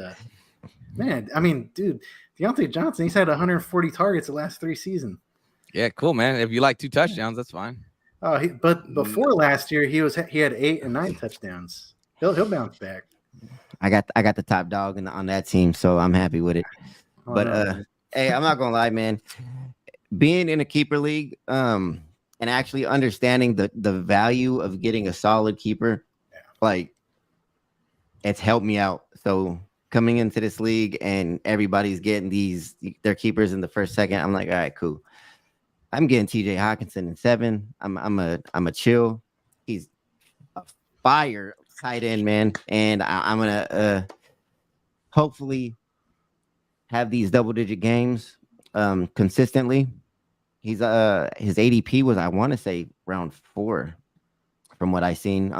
man, I mean, dude, Deontay Johnson, he's had 140 targets the last 3 seasons. Yeah, cool, man. If you like 2 touchdowns, that's fine. But before last year, he had 8 and 9 touchdowns. He'll bounce back. I got the top dog on that team, so I'm happy with it. But hey, I'm not gonna lie, man. Being in a keeper league, and actually understanding the value of getting a solid keeper, like it's helped me out. So coming into this league and everybody's getting their keepers in the first second, I'm like, all right, cool. I'm getting TJ Hawkinson in 7. I'm a chill. He's a fire tight end, man, and I'm gonna hopefully have these double-digit games consistently. He's his ADP was, I want to say, round 4 from what I seen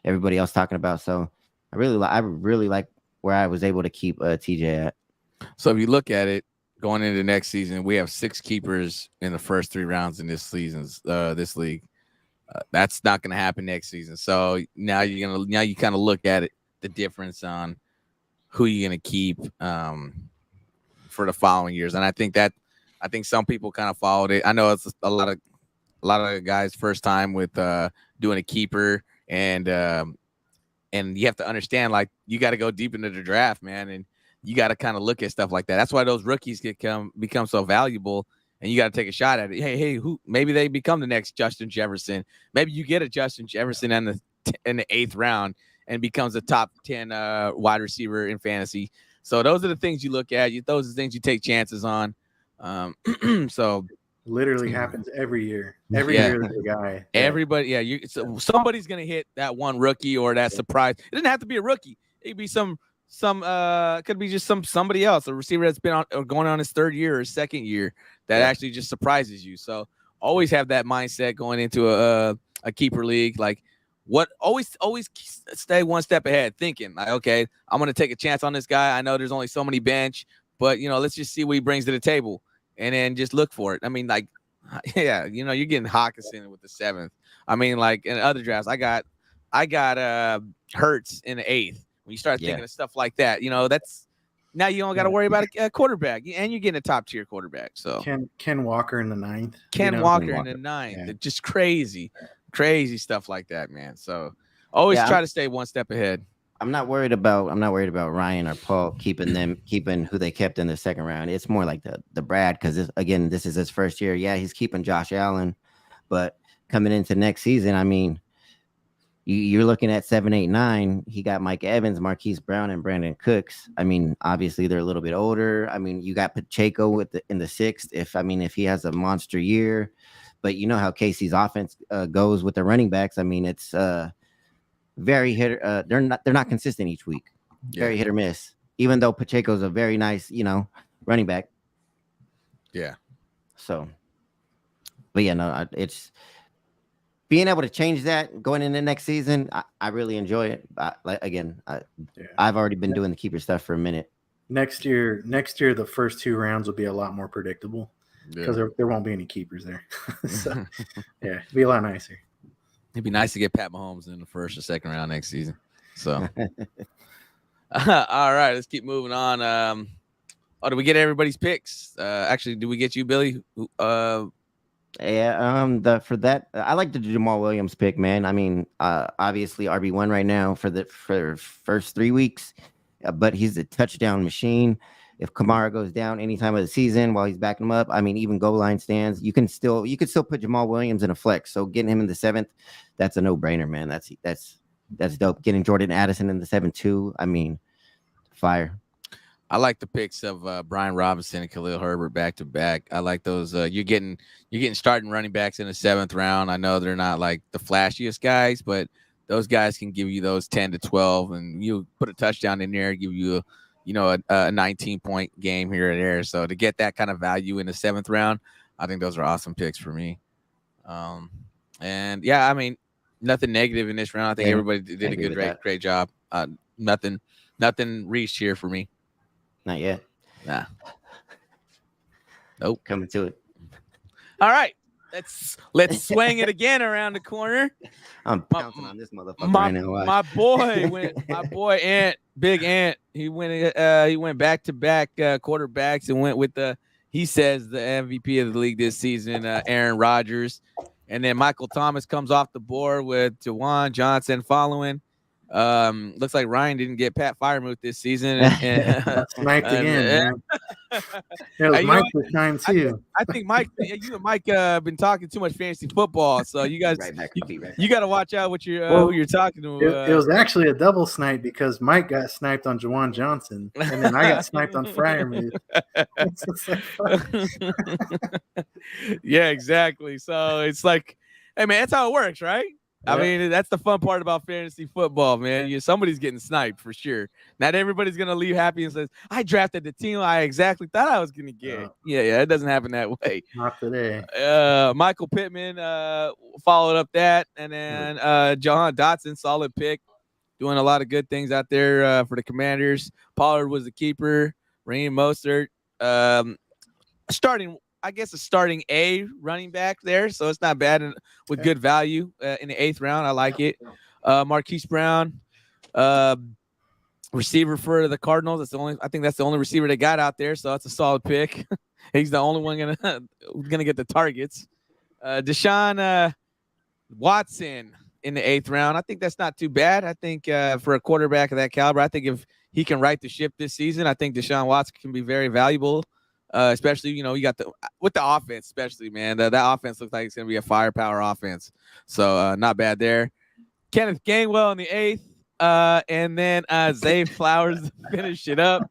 everybody else talking about. So I really like where I was able to keep TJ at. So if you look at it going into next season, we have 6 keepers in the first 3 rounds in this league. That's not going to happen next season. So now you kind of look at it, the difference on who you're going to keep for the following years. And I think some people kind of followed it. I know it's a lot of guys first time with doing a keeper, and you have to understand, like, you got to go deep into the draft, man, and you got to kind of look at stuff like that. That's why those rookies become so valuable. And you got to take a shot at it. Hey, maybe they become the next Justin Jefferson. Maybe you get a Justin Jefferson in the 8th round and becomes a top 10 wide receiver in fantasy. So those are the things you look at. Those are the things you take chances on. So literally happens every year. Every year there's a guy. Everybody, somebody's gonna hit that one rookie or that surprise. It doesn't have to be a rookie. It could be could be just somebody else, a receiver that's been going on his 3rd year or 2nd year that actually just surprises you. So always have that mindset going into a keeper league. Like, always stay one step ahead, thinking like, okay, I'm gonna take a chance on this guy. I know there's only so many bench, but let's just see what he brings to the table, and then just look for it. I mean, like, yeah, you're getting Hawkinson with the 7th. I mean, like, in other drafts, I got Hurts in the 8th. When you start thinking of stuff like that, that's now you don't got to worry about a quarterback, and you're getting a top tier quarterback. So Ken Walker in the 9th. Ken Walker in the 9th. Yeah. Just crazy stuff like that, man. So always try to stay one step ahead. I'm not worried about Ryan or Paul keeping who they kept in the 2nd round. It's more like the Brad, because this is his first year. Yeah, he's keeping Josh Allen, but coming into next season, I mean, you're looking at 7, 8, 9. He got Mike Evans, Marquise Brown, and Brandon Cooks. I mean, obviously they're a little bit older. I mean, you got Pacheco in the 6th. If he has a monster year, but you know how Casey's offense goes with the running backs. I mean, it's very hit. They're not consistent each week. Very hit or miss. Even though Pacheco's a very nice, running back. Yeah. So, but yeah, no, it's. Being able to change that going into next season, I really enjoy it. I've already been doing the keeper stuff for a minute. Next year, the first 2 rounds will be a lot more predictable because there won't be any keepers there. So, it'll be a lot nicer. It'd be nice to get Pat Mahomes in the 1st or 2nd round next season. So, all right, let's keep moving on. Did we get everybody's picks? Actually, did we get you, Billy? Yeah, for that, I like the Jamal Williams pick, man. I mean, obviously RB1 right now for first 3 weeks, but he's a touchdown machine. If Kamara goes down any time of the season while he's backing him up, I mean, even goal line stands, you could still put Jamal Williams in a flex. So getting him in the 7th, that's a no-brainer, man. That's dope. Getting Jordan Addison in the 7th too. I mean, fire. I like the picks of Brian Robinson and Khalil Herbert back to back. I like those. You're getting starting running backs in the 7th round. I know they're not like the flashiest guys, but those guys can give you those 10 to 12, and you put a touchdown in there, give you a 19-point game here and there. So to get that kind of value in the 7th round, I think those are awesome picks for me. And yeah, I mean, Nothing negative in this round. I think everybody did a great job. Nothing reached here for me. Not yet. Nah. Nope. Coming to it. All right. Let's swing it again around the corner. I'm pouncing on this motherfucker right now. My boy Ant, Big Ant. He went back to back quarterbacks and went with he says the MVP of the league this season, Aaron Rodgers. And then Michael Thomas comes off the board with Juwan Johnson following. Looks like Ryan didn't get Pat Freiermuth this season. Sniped again, man. It was Mike this time too. I think Mike, you and Mike been talking too much fantasy football, so you guys, you got to watch out what who you're talking to. It was actually a double snipe because Mike got sniped on Juwan Johnson, and then I got sniped on Freiermuth. Yeah, exactly. So it's like, hey man, that's how it works, right? Yeah. I mean, that's the fun part about fantasy football, man. Somebody's getting sniped for sure. Not everybody's going to leave happy and says, I drafted the team I exactly thought I was going to get. Yeah, it doesn't happen that way. Not today. Michael Pittman followed up that. And then Jahan Dotson, solid pick, doing a lot of good things out there for the Commanders. Pollard was the keeper. Raheem Mostert, a starting A running back there, so it's not bad with good value in the 8th round. I like it. Marquise Brown, receiver for the Cardinals. I think that's the only receiver they got out there, so that's a solid pick. He's the only one gonna get the targets. Deshaun Watson in the 8th round. I think that's not too bad. I think for a quarterback of that caliber, I think if he can right the ship this season, I think Deshaun Watson can be very valuable. Especially, you got with the offense, especially, man. That offense looks like it's going to be a firepower offense. So not bad there. Kenneth Gainwell in the 8th. And then Zay Flowers to finish it up.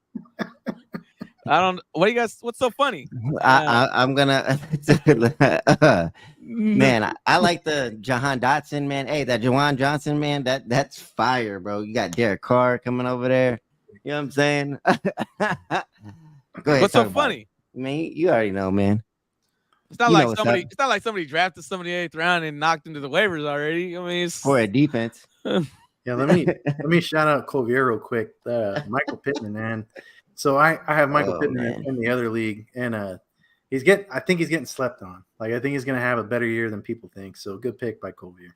What's so funny? I'm going to, man, I like the Jahan Dotson, man. Hey, that Juwan Johnson, man, that's fire, bro. You got Derek Carr coming over there. You know what I'm saying? Go ahead. What's so funny? Man, you already know, man. It's not like somebody drafted somebody 8th round and knocked into the waivers already. I mean, it's for a defense. Yeah, let me shout out Colvier real quick. Michael Pittman, man. So I have Michael Pittman in the other league, and I think he's getting slept on. Like, I think he's gonna have a better year than people think. So good pick by Colvier.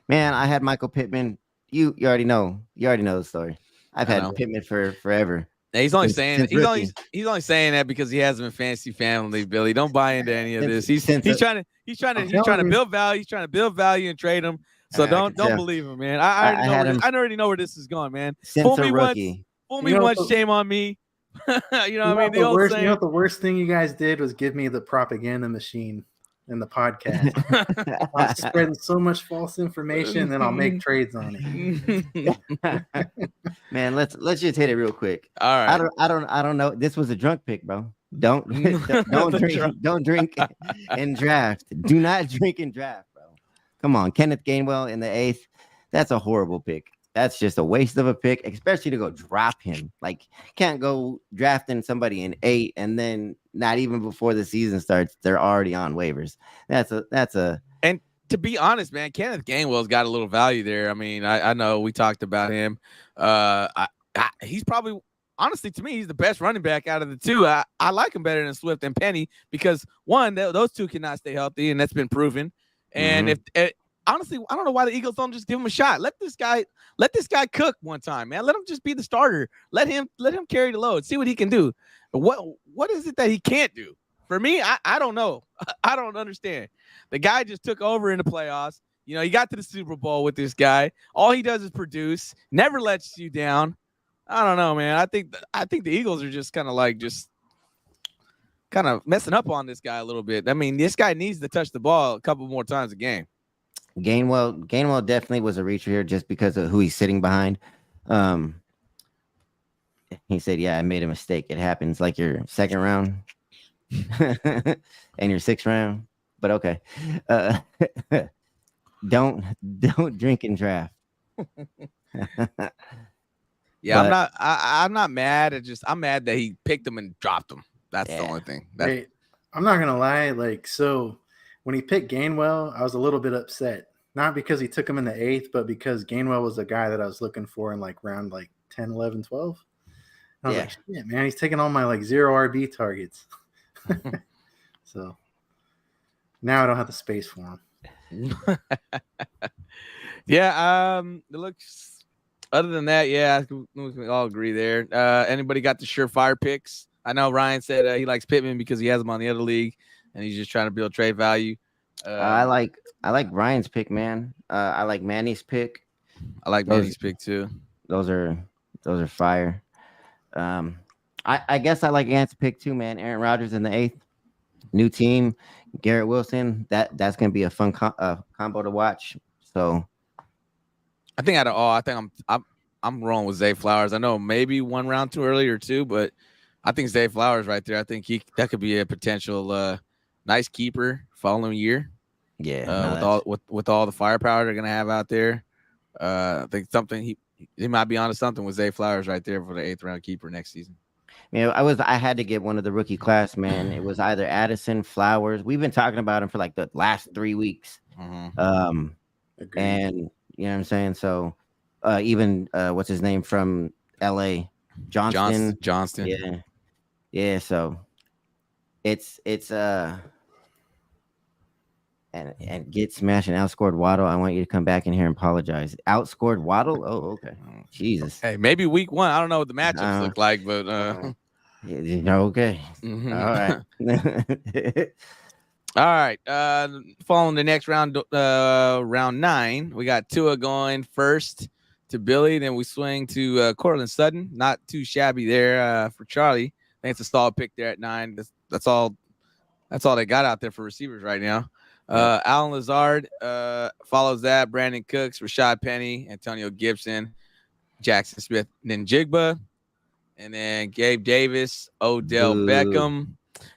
Man, I had Michael Pittman. You already know. You already know the story. I've had Pittman for forever. He's only saying that because he has him in fantasy family, Billy. Don't buy into any of this. He's trying to build value. He's trying to build value and trade him. So don't believe him, man. I already know where this is going, man. Fool me once, shame on me. You know what I mean? The worst thing you guys did was give me the propaganda machine in the podcast. I'm spreading so much false information, then I'll make trades on it. Man, let's just hit it real quick. All right. I don't know. This was a drunk pick, bro. Don't drink and draft. Do not drink and draft, bro. Come on, Kenneth Gainwell in the 8th. That's a horrible pick. That's just a waste of a pick, especially to go drop him. Like, can't go drafting somebody in 8 and then not even before the season starts, they're already on waivers. That's a. And to be honest, man, Kenneth Gainwell's got a little value there. I mean, I know we talked about him. He's probably, honestly, to me, he's the best running back out of the two. I like him better than Swift and Penny because one, those two cannot stay healthy, and that's been proven. And honestly, I don't know why the Eagles don't just give him a shot. Let this guy cook one time, man. Let him just be the starter. Let him carry the load. See what he can do. What is it that he can't do? For me, I don't know. I don't understand. The guy just took over in the playoffs. He got to the Super Bowl with this guy. All he does is produce. Never lets you down. I don't know, man. I think the Eagles are just kind of messing up on this guy a little bit. I mean, this guy needs to touch the ball a couple more times a game. Gainwell definitely was a reacher here just because of who he's sitting behind. He said, yeah, I made a mistake. It happens like your 2nd round and your 6th round. But okay. Don't drink and draft. Yeah, I'm not mad. I'm mad that he picked him and dropped him. That's the only thing. I'm not gonna lie. Like, so when he picked Gainwell, I was a little bit upset not because he took him in the 8th, but because Gainwell was the guy that I was looking for in like round like 10, 11, 12. I was like, shit, man, he's taking all my like 0 RB targets. So now I don't have the space for him. Yeah, it looks. Other than that, yeah, we can all agree there. Anybody got the surefire picks? I know Ryan said he likes Pittman because he has him on the other league, and he's just trying to build trade value. I like Ryan's pick, man. I like Manny's pick. I like Manny's pick too. Those are fire. I guess I like Ant's pick too, man. Aaron Rodgers in the 8th. New team, Garrett Wilson. That's gonna be a fun combo to watch. So I think out of all, I think I'm rolling with Zay Flowers. I know maybe one round too early or two, but I think Zay Flowers right there. I think that could be a potential nice keeper following year. Yeah, with all the firepower they're gonna have out there. I think something he might be onto something with Zay Flowers right there for the 8th round keeper next season. Yeah, I had to get one of the rookie class, man. It was either Addison, Flowers. We've been talking about him for like the last 3 weeks. Mm-hmm. And you know what I'm saying? So even what's his name from LA? Johnston. Yeah, so it's and get smashed and outscored Waddle. I want you to come back in here and apologize. Outscored Waddle? Oh, okay. Jesus. Hey, maybe week 1. I don't know what the matchups look like, but okay. Mm-hmm. All right. All right. Following the next round, round 9, we got Tua going first to Billy. Then we swing to Cortland Sutton. Not too shabby there for Charlie. I think it's a solid pick there at 9. That's all they got out there for receivers right now. Alan Lazard follows that. Brandon Cooks, Rashad Penny, Antonio Gibson, Jackson Smith, Njigba, and then Gabe Davis, Odell Beckham.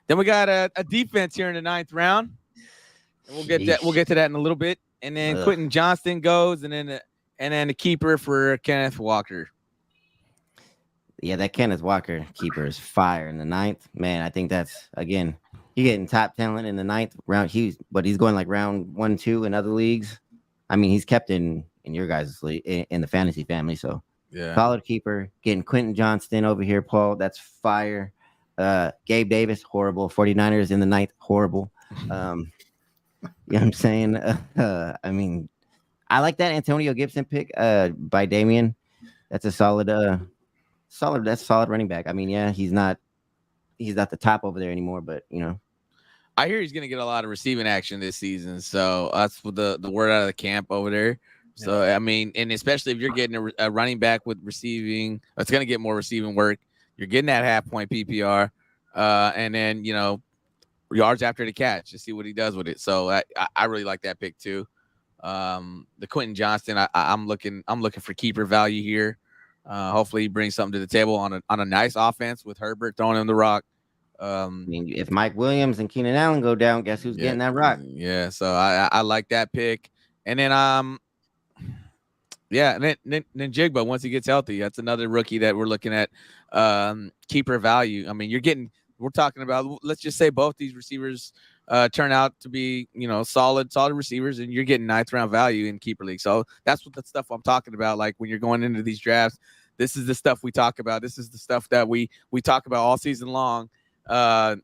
Then we got a defense here in the 9th round. And we'll get to that in a little bit. And then Quentin Johnston goes, and then the keeper for Kenneth Walker. Yeah, that Kenneth Walker keeper is fire in the 9th. Man, I think that's again. You're getting top talent in the 9th round. He's going like round 1, 2 in other leagues. I mean, he's kept in your guys' league in the fantasy family. So yeah, solid keeper. Getting Quentin Johnston over here, Paul. That's fire. Gabe Davis, horrible. 49ers in the 9th, horrible. You know what I'm saying? I mean, I like that Antonio Gibson pick by Damian. That's a solid running back. I mean, yeah, he's not the top over there anymore, but you know. I hear he's going to get a lot of receiving action this season. So that's the word out of the camp over there. So, I mean, and especially if you're getting a running back with receiving, it's going to get more receiving work. You're getting that half-point PPR. And then, you know, yards after the catch to see what he does with it. So I really like that pick too. The Quentin Johnston, I'm looking for keeper value here. Hopefully he brings something to the table on a nice offense with Herbert throwing him the rock. I mean, if Mike Williams and Keenan Allen go down, guess who's getting that rock? Yeah, so I like that pick. And then and then Jigba, once he gets healthy, that's another rookie that we're looking at keeper value. I mean, we're talking about, let's just say both these receivers turn out to be, you know, solid receivers, and you're getting 9th round value in keeper league. So that's what the stuff I'm talking about. Like when you're going into these drafts, this is the stuff we talk about. This is the stuff that we talk about all season long. When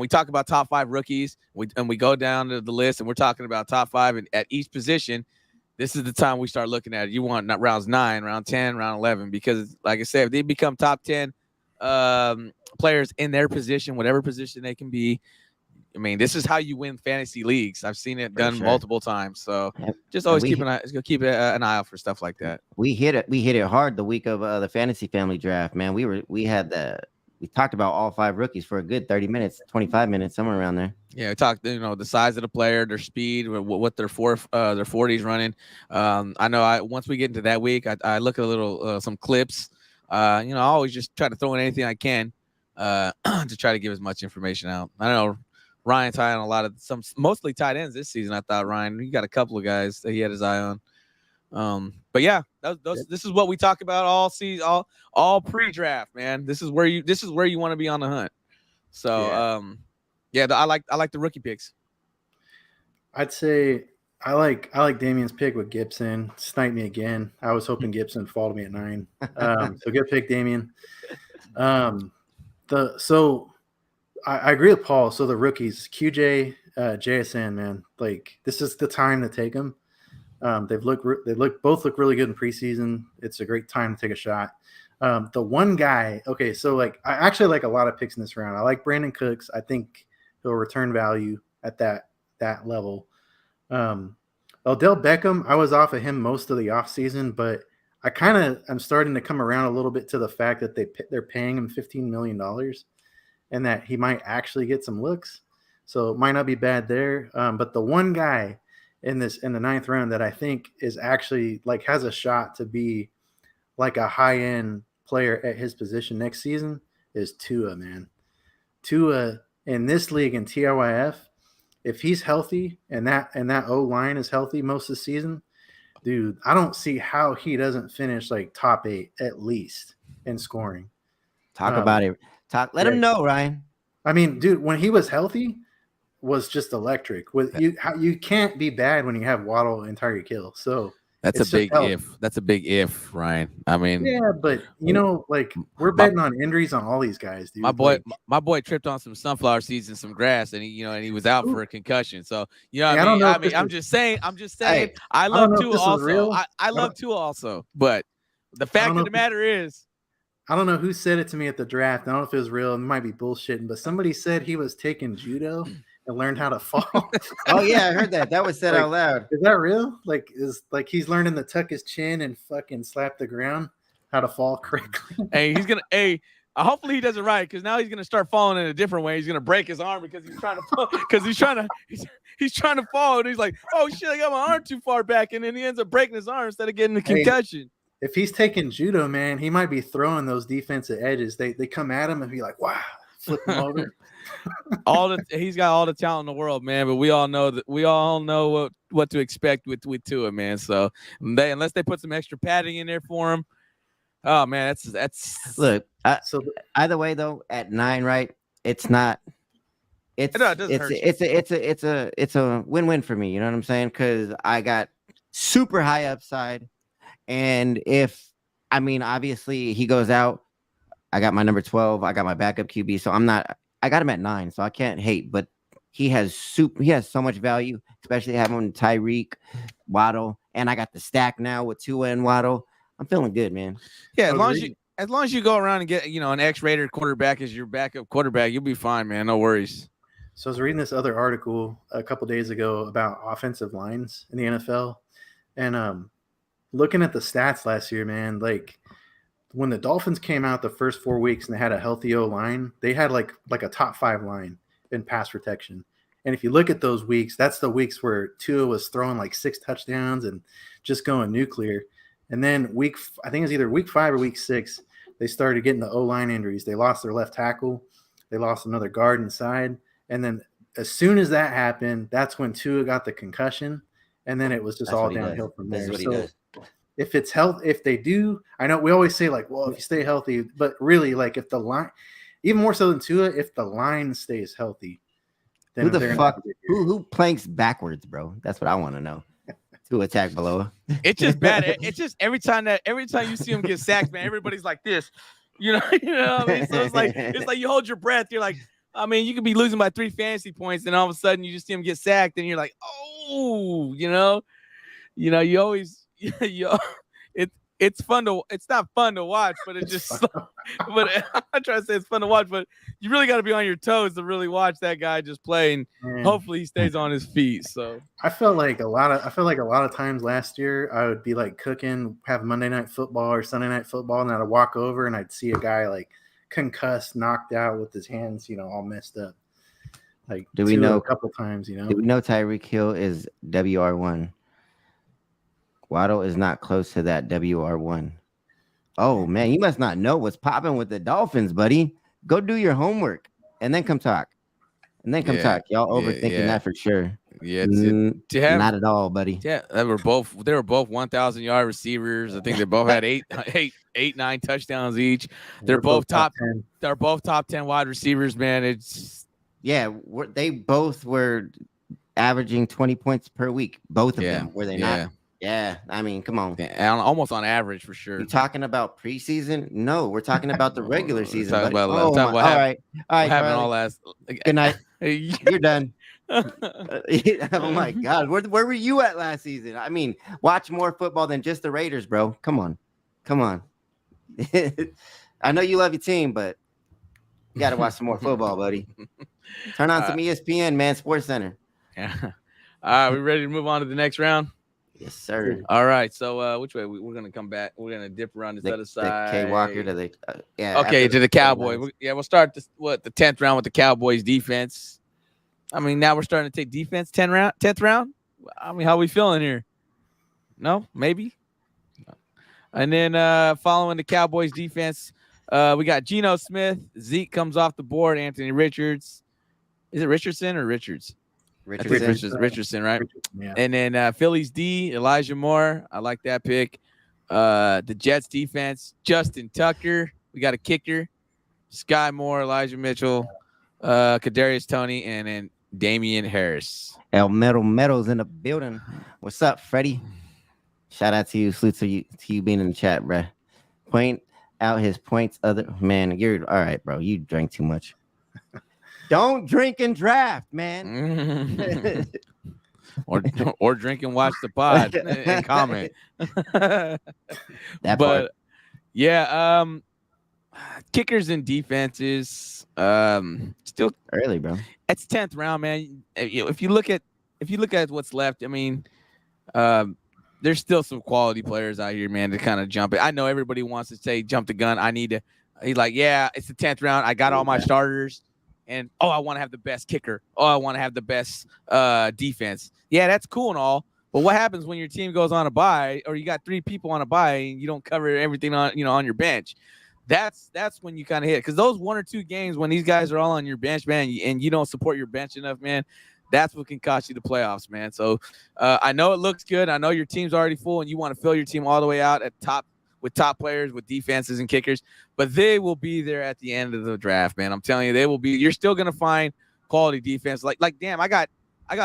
we talk about top 5 rookies, we go down to the list and we're talking about top 5 at each position. This is the time we start looking at it. You want not rounds 9, round 10, round 11, because like I said, if they become top 10 players in their position, whatever position they can be, I mean, this is how you win fantasy leagues. I've seen it done multiple times. So just always keep an eye out for stuff like that. We hit it hard the week of the fantasy family draft, man. We talked about all 5 rookies for a good 30 minutes, 25 minutes, somewhere around there. Yeah, we talked, you know, the size of the player, their speed, what their 40s running. I know once we get into that week, I look at some clips. You know, I always just try to throw in anything I can to try to give as much information out. I know Ryan's high on mostly tight ends this season. I thought, Ryan, you got a couple of guys that he had his eye on. But yeah, this is what we talk about all season, all pre-draft, man. This is where you want to be on the hunt. So I like the rookie picks. I'd say I like Damien's pick with Gibson. Snipe me again. I was hoping Gibson fall to me at 9. So good pick, Damien. I agree with Paul. So the rookies, QJ, JSN, man, like this is the time to take them. They both look really good in preseason. It's a great time to take a shot. The one guy, okay, so like I actually like a lot of picks in this round. I like Brandon Cooks. I think he'll return value at that level. Odell Beckham, I was off of him most of the offseason, but I kind of am starting to come around a little bit to the fact that they're paying him $15 million and that he might actually get some looks. So it might not be bad there. But the one guy in the 9th round that I think is actually like has a shot to be like a high-end player at his position next season is Tua, man. Tua in this league in TIYF, if he's healthy and that O-line is healthy most of the season, dude, I don't see how he doesn't finish like top 8 at least in scoring. Talk about it. Let him know, Ryan. I mean, dude, when he was healthy, was just electric. With you can't be bad when you have Waddle and Tyreek Hill. So that's a big if. That's a big if, Ryan. I mean, yeah, but you know, like we're betting on injuries on all these guys, dude. My boy tripped on some sunflower seeds and some grass, and he was out for a concussion. So I'm just saying. Hey, I love Tua also. I love Tua also, but the fact of the matter is, I don't know who said it to me at the draft. I don't know if it was real. It might be bullshitting, but somebody said he was taking judo and learned how to fall. Oh yeah, I heard that. That was said out loud. Is that real? Like, he's learning to tuck his chin and fucking slap the ground, how to fall correctly. Hey, he's gonna. Hopefully he does it right, because now he's gonna start falling in a different way. He's gonna break his arm because he's trying to fall. Because he's trying to fall, and he's like, "Oh shit, I got my arm too far back," and then he ends up breaking his arm instead of getting the concussion. If he's taking judo, man, he might be throwing those defensive edges. They come at him and be like, "Wow," flip him over. He's got all the talent in the world, man. But we all know what to expect with Tua, man. So unless they put some extra padding in there for him, oh man, that's look. Either way, though, at 9, right? It's not. It's a win-win for me. You know what I'm saying? Because I got super high upside. And obviously he goes out, I got my number 12, I got my backup QB, so I got him at 9, so I can't hate, but he has so much value, especially having Tyreek, Waddle, and I got the stack now with Tua and Waddle. I'm feeling good, man. Yeah, as long as you go around and get an X-rated quarterback as your backup quarterback, you'll be fine, man. No worries. So I was reading this other article a couple days ago about offensive lines in the NFL, and looking at the stats last year, man, like when the Dolphins came out the first 4 weeks and they had a healthy O-line, they had like a top 5 line in pass protection. And if you look at those weeks, that's the weeks where Tua was throwing like 6 touchdowns and just going nuclear. And then I think it was either week 5 or week 6, they started getting the O-line injuries. They lost their left tackle. They lost another guard inside. And then as soon as that happened, that's when Tua got the concussion. And then it was just all downhill from there. So if it's health, if they do, I know we always say like, well, if you stay healthy, but really like if the line, even more so than Tua, if the line stays healthy, then who planks backwards, bro? That's what I want to know. To attack below. It's just bad. It's just every time you see him get sacked, man, everybody's like this. You know what I mean? So it's like you hold your breath. You're like, I mean, you could be losing by 3 fantasy points, and all of a sudden you just see him get sacked, and you're like, oh, you always. It's not fun to watch, but it's just but I'm trying to say it's fun to watch, but you really got to be on your toes to really watch that guy just play, and hopefully he stays on his feet. So I felt like a lot of times last year I would be like cooking, have Monday Night Football or Sunday Night Football, and I'd walk over and I'd see a guy like concussed, knocked out with his hands, all messed up. Like do we know a couple times, Do we know Tyreek Hill is WR1? Waddle is not close to that WR1. Oh, man, you must not know what's popping with the Dolphins, buddy. Go do your homework and then come talk. Y'all overthinking that for sure. Yeah, not at all, buddy. Yeah, they were both 1,000-yard receivers. I think they both had 9 touchdowns each. They're both top 10. They're both top 10 wide receivers, man. They both were averaging 20 points per week. Both of them. Were they not? Yeah. I mean, come on. Almost on average for sure. You talking about preseason? No, we're talking about the regular season. All right. All right. Happened all last. Good night. You're done. Oh my God. Where were you at last season? I mean, watch more football than just the Raiders, bro. Come on. I know you love your team, but you got to watch some more football, buddy. Turn on some ESPN, man. Sports Center. Yeah. All right, we ready to move on to the next round? Yes, sir. All right. So which way we're gonna come back? We're gonna dip around this other side. K Walker to the to the Cowboys. We'll start the 10th round with the Cowboys defense. I mean, now we're starting to take defense 10th round. I mean, how are we feeling here? No, maybe. And then following the Cowboys defense, we got Geno Smith. Zeke comes off the board. Anthony Richards. Is it Richardson or Richards? Richardson, right? Yeah. And then Phillies D, Elijah Moore. I like that pick. The Jets defense, Justin Tucker. We got a kicker, Sky Moore, Elijah Mitchell, Kadarius Toney, and then Damian Harris. El Meadows in the building. What's up, Freddie? Shout out to you. Salute to you being in the chat, bro. Point out his points. Man, you're all right, bro. You drank too much. Don't drink and draft, man. or drink and watch the pod and comment. Kickers and defenses still early, bro. It's 10th round, man. If you look at what's left, I mean, there's still some quality players out here, man, to kind of jump it. I know everybody wants to say jump the gun. He's like, yeah, it's the 10th round. I got all my starters. And, I want to have the best kicker. I want to have the best defense. Yeah, that's cool and all. But what happens when your team goes on a bye or you got 3 people on a bye and you don't cover everything on your bench? That's when you kind of hit. Because those 1 or 2 games when these guys are all on your bench, man, and you don't support your bench enough, man, that's what can cost you the playoffs, man. So I know it looks good. I know your team's already full and you want to fill your team all the way out at top with top players, with defenses and kickers, but they will be there at the end of the draft, man. I'm telling you, they will be. You're still gonna find quality defense. Like damn, I got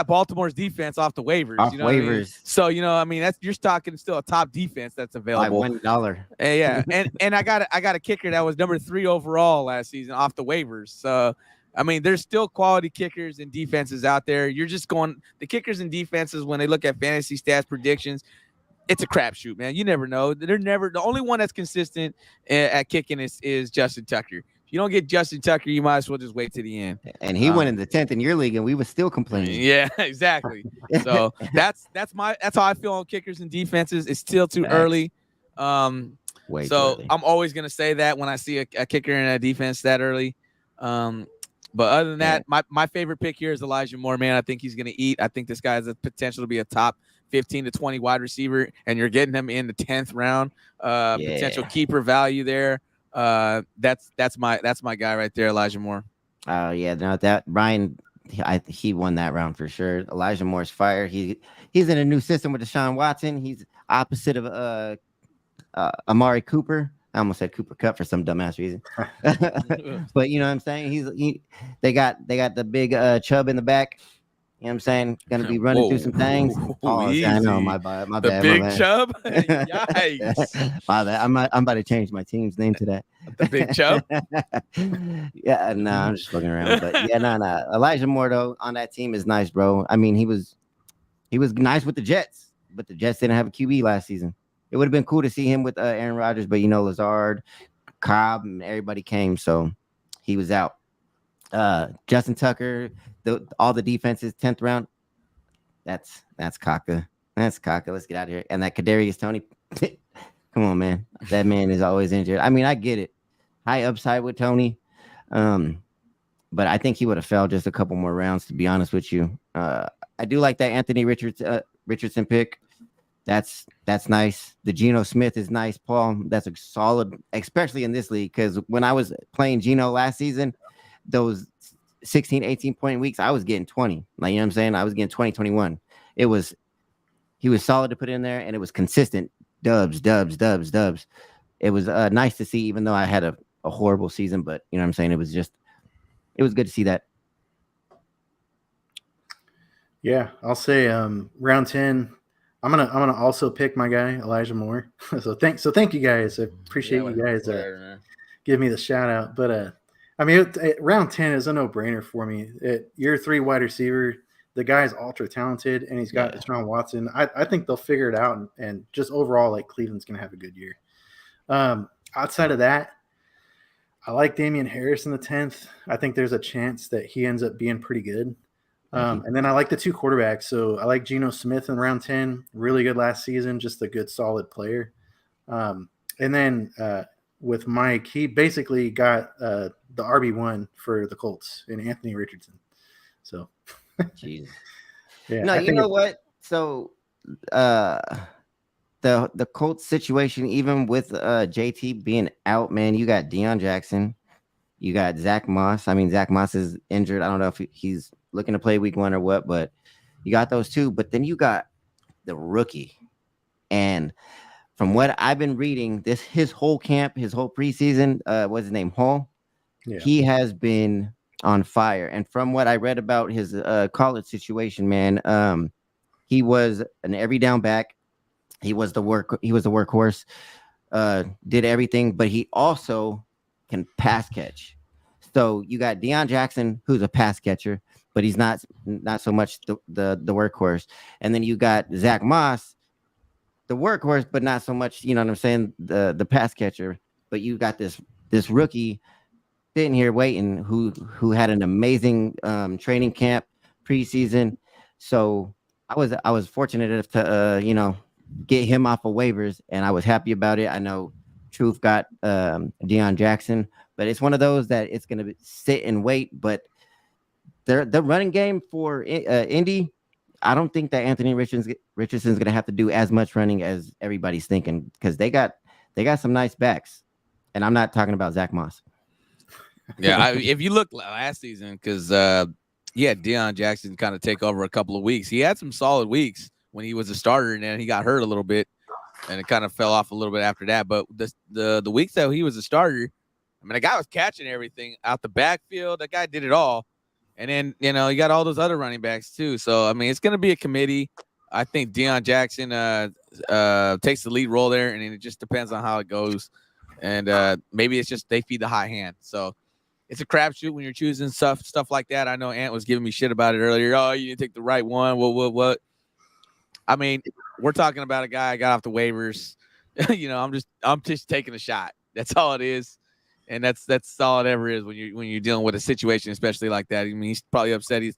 Baltimore's defense off the waivers. Off waivers. I mean? So that's you're stocking still a top defense that's available. Like $1. Yeah, and I got a kicker that was number 3 overall last season off the waivers. So I mean, there's still quality kickers and defenses out there. You're just going the kickers and defenses when they look at fantasy stats predictions. It's a crapshoot, man. You never know. The only one that's consistent at kicking is Justin Tucker. If you don't get Justin Tucker, you might as well just wait to the end. And he went in the 10th in your league, and we were still complaining. Yeah, exactly. So that's how I feel on kickers and defenses. It's still too early. Too early. I'm always gonna say that when I see a kicker and a defense that early. But other than that, my favorite pick here is Elijah Moore, man. I think he's gonna eat. I think this guy has the potential to be a top 15 to 20 wide receiver, and you're getting him in the 10th round. Potential keeper value there. That's my guy right there, Elijah Moore. Oh yeah, no, that Ryan, he won that round for sure. Elijah Moore's fire. He's in a new system with Deshaun Watson. He's opposite of Amari Cooper. I almost said Cooper Kupp for some dumbass reason. But you know what I'm saying? They got the big Chubb in the back. You know what I'm saying? Gonna be running through some things. I know, my bad. The big Chubb? Yikes. My bad. I'm about to change my team's name to that. The big Chubb? Yeah, no, I'm just fucking around. But yeah, no. Elijah Moore though on that team is nice, bro. I mean, he was nice with the Jets, but the Jets didn't have a QB last season. It would have been cool to see him with Aaron Rodgers, but Lazard, Cobb, and everybody came, so he was out. Justin Tucker, all the defenses, 10th round. That's Kaka. Let's get out of here. And that Kadarius Toney. Come on, man. That man is always injured. I mean, I get it. High upside with Toney. But I think he would have fell just a couple more rounds, to be honest with you. I do like that Anthony Richardson pick. That's nice. The Geno Smith is nice, Paul. That's a solid, especially in this league, because when I was playing Geno last season, those 16, 18-point weeks, I was getting 20. Like, you know what I'm saying? I was getting 20, 21. He was solid to put in there, and it was consistent. Dubs. It was nice to see, even though I had a horrible season, but you know what I'm saying? It was good to see that. Yeah, I'll say round 10. I'm gonna also pick my guy Elijah Moore. so thank you guys. I appreciate you guys give me the shout out. But I mean, round 10 is a no brainer for me. Year 3 wide receiver. The guy's ultra talented, and he's got Deshaun Watson. I think they'll figure it out, and just overall, like Cleveland's gonna have a good year. Outside of that, I like Damian Harris in the 10th. I think there's a chance that he ends up being pretty good. And then I like the 2 quarterbacks. So I like Geno Smith in round 10. Really good last season, just a good, solid player. And then with Mike, he basically got the RB1 for the Colts in Anthony Richardson. So, jeez. Yeah. No, you know what? So the Colts situation, even with JT being out, man, you got Deion Jackson, you got Zach Moss. I mean, Zach Moss is injured. I don't know if he's looking to play week 1 or what, but you got those 2. But then you got the rookie. And from what I've been reading, his whole camp, his whole preseason, what's his name? Hall. Yeah. He has been on fire. And from what I read about his college situation, man, he was an every down back. He was the workhorse, did everything, but he also can pass catch. So you got Deion Jackson, who's a pass catcher, but he's not so much the workhorse. And then you got Zach Moss, the workhorse, but not so much, you know what I'm saying, the pass catcher. But you got this rookie sitting here waiting who had an amazing training camp preseason. So I was fortunate enough to get him off of waivers, and I was happy about it. I know Truth got Deion Jackson, but it's one of those that it's going to sit and wait. But the running game for Indy, I don't think that Anthony Richardson's going to have to do as much running as everybody's thinking, because they got some nice backs, and I'm not talking about Zach Moss. Yeah, if you look last season, because Deion Jackson kind of take over a couple of weeks. He had some solid weeks when he was a starter, and then he got hurt a little bit, and it kind of fell off a little bit after that. But the weeks that he was a starter, I mean, the guy was catching everything out the backfield. That guy did it all. And then, you got all those other running backs too. So, I mean, it's going to be a committee. I think Deion Jackson takes the lead role there, and it just depends on how it goes. And maybe it's just they feed the high hand. So it's a crapshoot when you're choosing stuff like that. I know Ant was giving me shit about it earlier. Oh, you didn't take the right one. What? I mean, we're talking about a guy I got off the waivers. I'm just taking a shot. That's all it is. And that's all it ever is when you're dealing with a situation, especially like that. I mean, he's probably upset. He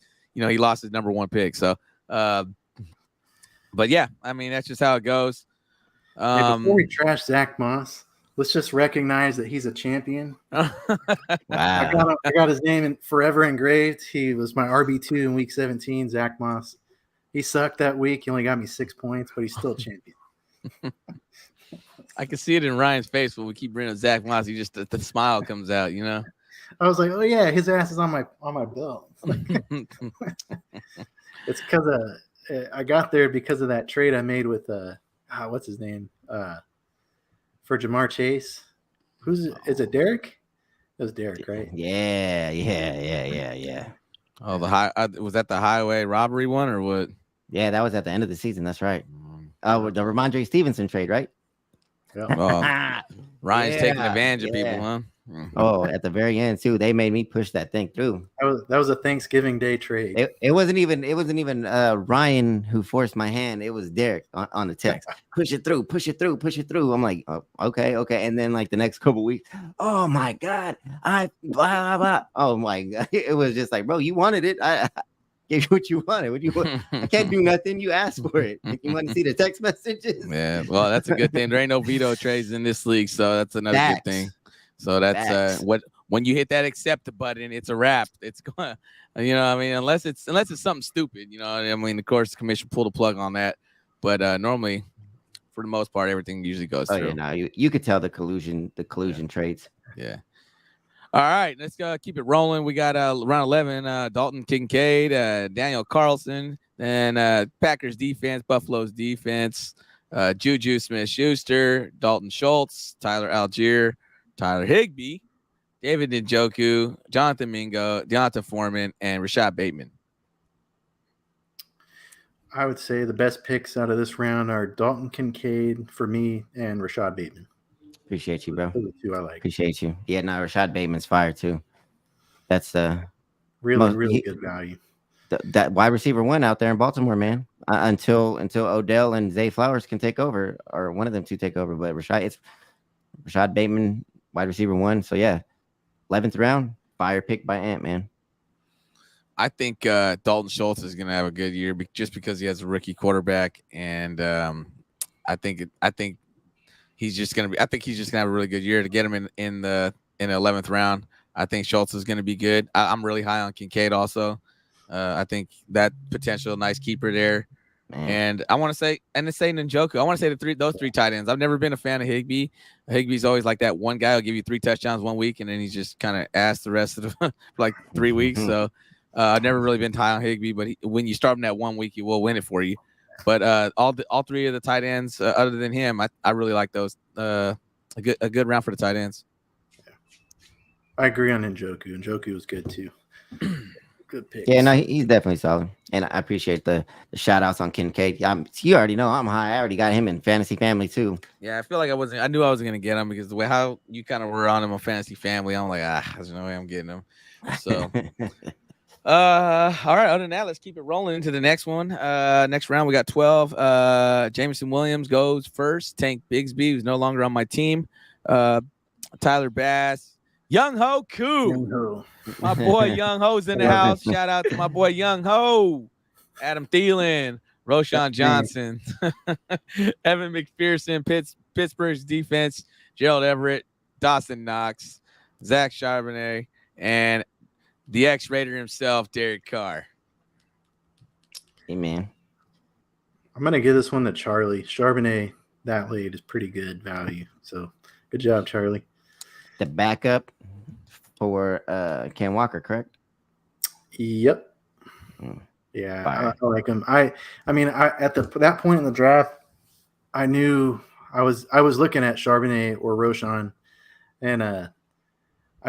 lost his number 1 pick. So, but yeah, I mean, that's just how it goes. Before we trash Zach Moss, let's just recognize that he's a champion. Wow. I got his name forever engraved. He was my RB2 in week 17, Zach Moss. He sucked that week. He only got me 6 points, but he's still a champion. I can see it in Ryan's face when we keep bringing up Zach Moss. He just the smile comes out, I was like, oh yeah, his ass is on my belt. It's because I got there because of that trade I made with what's his name for Jamar Chase. Is it Derek? It was Derek, right? Yeah. Oh, was that the highway robbery one or what? Yeah, that was at the end of the season. That's right. The Ramondre Stevenson trade, right? Yeah. Ryan's taking advantage of people, huh? Oh, at the very end too, they made me push that thing through. That was a Thanksgiving Day trade. It wasn't even Ryan who forced my hand. It was Derek on the text. Push it through. I'm like, oh, okay. And then like the next couple weeks, oh my God, blah, blah, blah. Oh my God, it was just like, bro, you wanted it. I gave you what you wanted. What you want? I can't do nothing. You asked for it. If you want to see the text messages. Yeah, well, that's a good thing. There ain't no veto trades in this league, so that's another good thing. So that's when you hit that accept button, it's a wrap. It's going, unless it's something stupid, of course, the commission pulled the plug on that, but normally, for the most part, everything usually goes through. Yeah, no, you could tell the collusion trades. Yeah. All right, let's keep it rolling. We got round 11, Dalton Kincaid, Daniel Carlson, then Packers defense, Buffalo's defense, Juju Smith-Schuster, Dalton Schultz, Tyler Algier, Tyler Higbee, David Njoku, Jonathan Mingo, Deonta Foreman, and Rashad Bateman. I would say the best picks out of this round are Dalton Kincaid for me and Rashad Bateman. Appreciate you, bro. Those are the two I like. Appreciate you. Yeah, no, Rashad Bateman's fire too. That's really good value. That wide receiver one out there in Baltimore, man. Until Odell and Zay Flowers can take over, or one of them two take over. But it's Rashad Bateman, wide receiver one. So yeah, 11th round, fire pick by Ant, man. I think Dalton Schultz is going to have a good year just because he has a rookie quarterback, and I think he's just going to be. I think he's just going to have a really good year to get him in the 11th round. I think Schultz is going to be good. I'm really high on Kincaid also. I think that potential nice keeper there. Man. And I want to say, and it's saying Njoku. I want to say those three tight ends. I've never been a fan of Higbee. Higbee's always like that one guy will give you 3 touchdowns 1 week, and then he's just kind of ass the rest of the for like 3 weeks. So I've never really been high on Higbee, but when you start him that 1 week, he will win it for you. But all 3 of the tight ends, other than him, I really like those. A good round for the tight ends. Yeah. I agree on Njoku. Njoku was good too. Good pick. Yeah, no, he's definitely solid, and I appreciate the shout outs on Kincaid. You already know I'm high. I already got him in fantasy family too. Yeah, I feel like I knew I wasn't gonna get him because the way how you kind of were on him on fantasy family, I'm like, there's no way I'm getting him. So, all right. Other than that, let's keep it rolling into the next one. Next round we got 12. Jameson Williams goes first. Tank Bigsby, who's no longer on my team. Tyler Bass. Young Ho Koo. My boy Young Ho's in the house. Shout out to my boy Young Ho. Adam Thielen. Roshan Johnson. Evan McPherson. Pittsburgh's defense. Gerald Everett. Dawson Knox. Zach Charbonnet. And the X-Raider himself, Derek Carr. Hey, man. I'm going to give this one to Charlie. Charbonnet that late is pretty good value. So good job, Charlie. The backup for Ken Walker, correct? Yep. Yeah, I like him. I mean, at that point in the draft, I knew I was looking at Charbonnet or Roshan, and I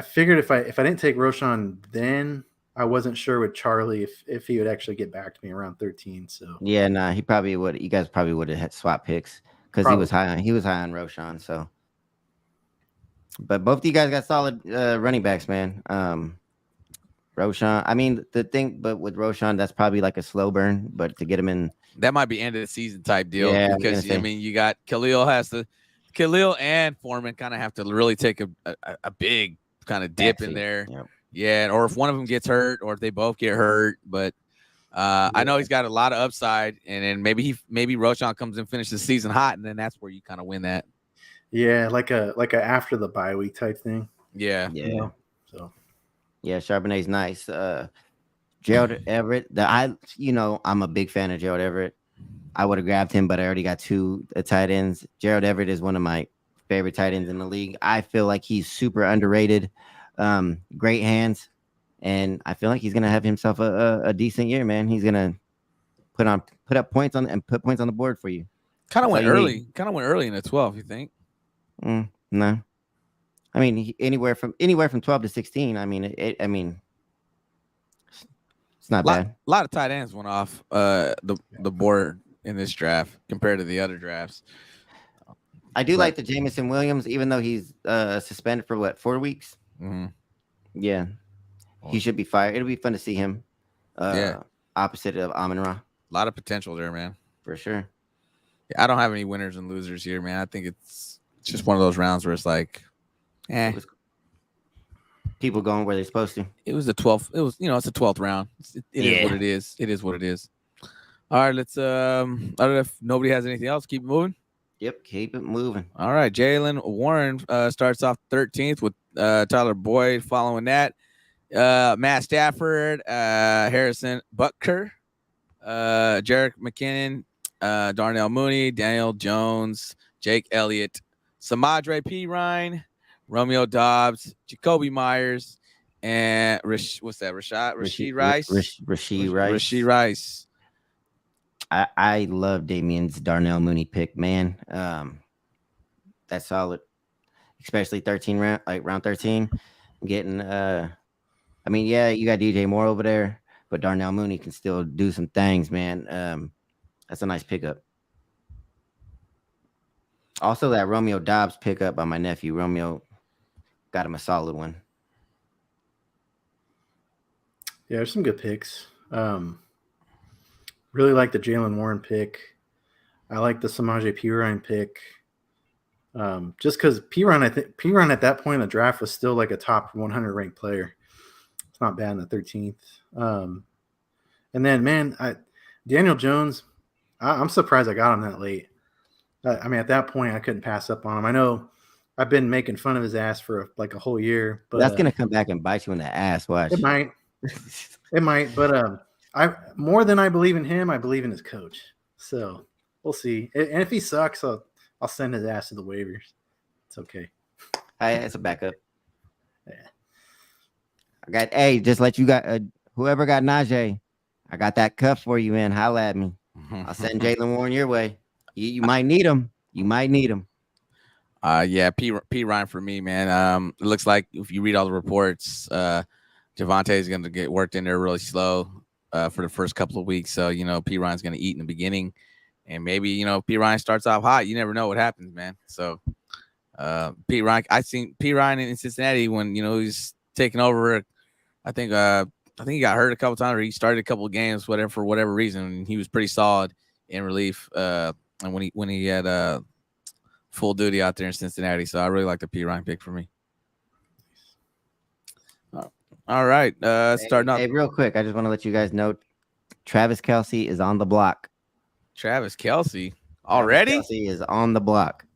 figured if I didn't take Roshan then, I wasn't sure with Charlie if he would actually get back to me around 13. So yeah, nah, he probably would. You guys probably would have had swap picks because he was high on Roshan. So. But both of you guys got solid running backs, man. Roshan, I mean, with Roshan, that's probably like a slow burn, but to get him in. That might be end of the season type deal because, you got Khalil and Foreman kind of have to really take a big kind of dip in there. Yep. Yeah, or if one of them gets hurt or if they both get hurt. But I know he's got a lot of upside, and then maybe Roshan comes and finishes the season hot, and then that's where you kind of win that. Yeah, like a after the bye week type thing. Yeah. So yeah, Charbonnet's nice. Gerald Everett. I'm a big fan of Gerald Everett. I would have grabbed him, but I already got 2 tight ends. Gerald Everett is one of my favorite tight ends in the league. I feel like he's super underrated. Great hands, and I feel like he's gonna have himself a decent year, man. He's gonna put up points and put points on the board for you. Kind of went early in the 12. You think? No, I mean anywhere from 12 to 16. I mean, it's not bad. A lot of tight ends went off the board in this draft compared to the other drafts. I do like the Jameson Williams, even though he's suspended for 4 weeks. Mm-hmm. Yeah, he should be fired. It'll be fun to see him. Opposite of Amon-Ra. A lot of potential there, man. For sure. Yeah, I don't have any winners and losers here, man. I think it's just one of those rounds where it's like, people going where they're supposed to. It was the 12th. It was, it's the 12th round. It is what it is. It is what it is. All right, let's. I don't know if nobody has anything else. Keep it moving. Yep, keep it moving. All right, Jalen Warren starts off 13th with Tyler Boyd. Following that, Matt Stafford, Harrison Butker, Jerick McKinnon, Darnell Mooney, Daniel Jones, Jake Elliott, Samadre P. Ryan, Romeo Dobbs, Jacoby Myers, and Rashid Rice. I love Damien's Darnell Mooney pick, man. That's solid, especially round 13. Getting, you got DJ Moore over there, but Darnell Mooney can still do some things, man. That's a nice pickup. Also, that Romeo Dobbs pickup by my nephew. Romeo got him a solid one. Yeah, there's some good picks. Really like the Jalen Warren pick. I like the Samaje Perine pick. Just because Perine, I think Perine at that point in the draft was still like a top 100 ranked player. It's not bad in the 13th. And then, man, Daniel Jones, I'm surprised I got him that late. I mean, at that point, I couldn't pass up on him. I know I've been making fun of his ass for like a whole year, but that's gonna come back and bite you in the ass. Watch. It might. It might, but I more than I believe in him, I believe in his coach. So we'll see. And if he sucks, I'll send his ass to the waivers. It's okay. It's a backup. Yeah. Just let you got whoever got Najee, I got that cup for you, man. Holla at me. I'll send Jalen Warren your way. You might need him. You might need him. Yeah, P Ryan for me, man. It looks like if you read all the reports, Javonte is going to get worked in there really slow for the first couple of weeks. So, P Ryan's going to eat in the beginning. And maybe, P Ryan starts off hot. You never know what happens, man. So, P Ryan, I seen P Ryan in Cincinnati when, he's taking over. I think he got hurt a couple times or he started a couple of games, for whatever reason. And he was pretty solid in relief. And when he had full duty out there in Cincinnati. So I really like the P Ryan pick for me. All right. Starting off. Hey, real quick, I just want to let you guys know Travis Kelce is on the block. Travis Kelce already? Travis Kelce is on the block.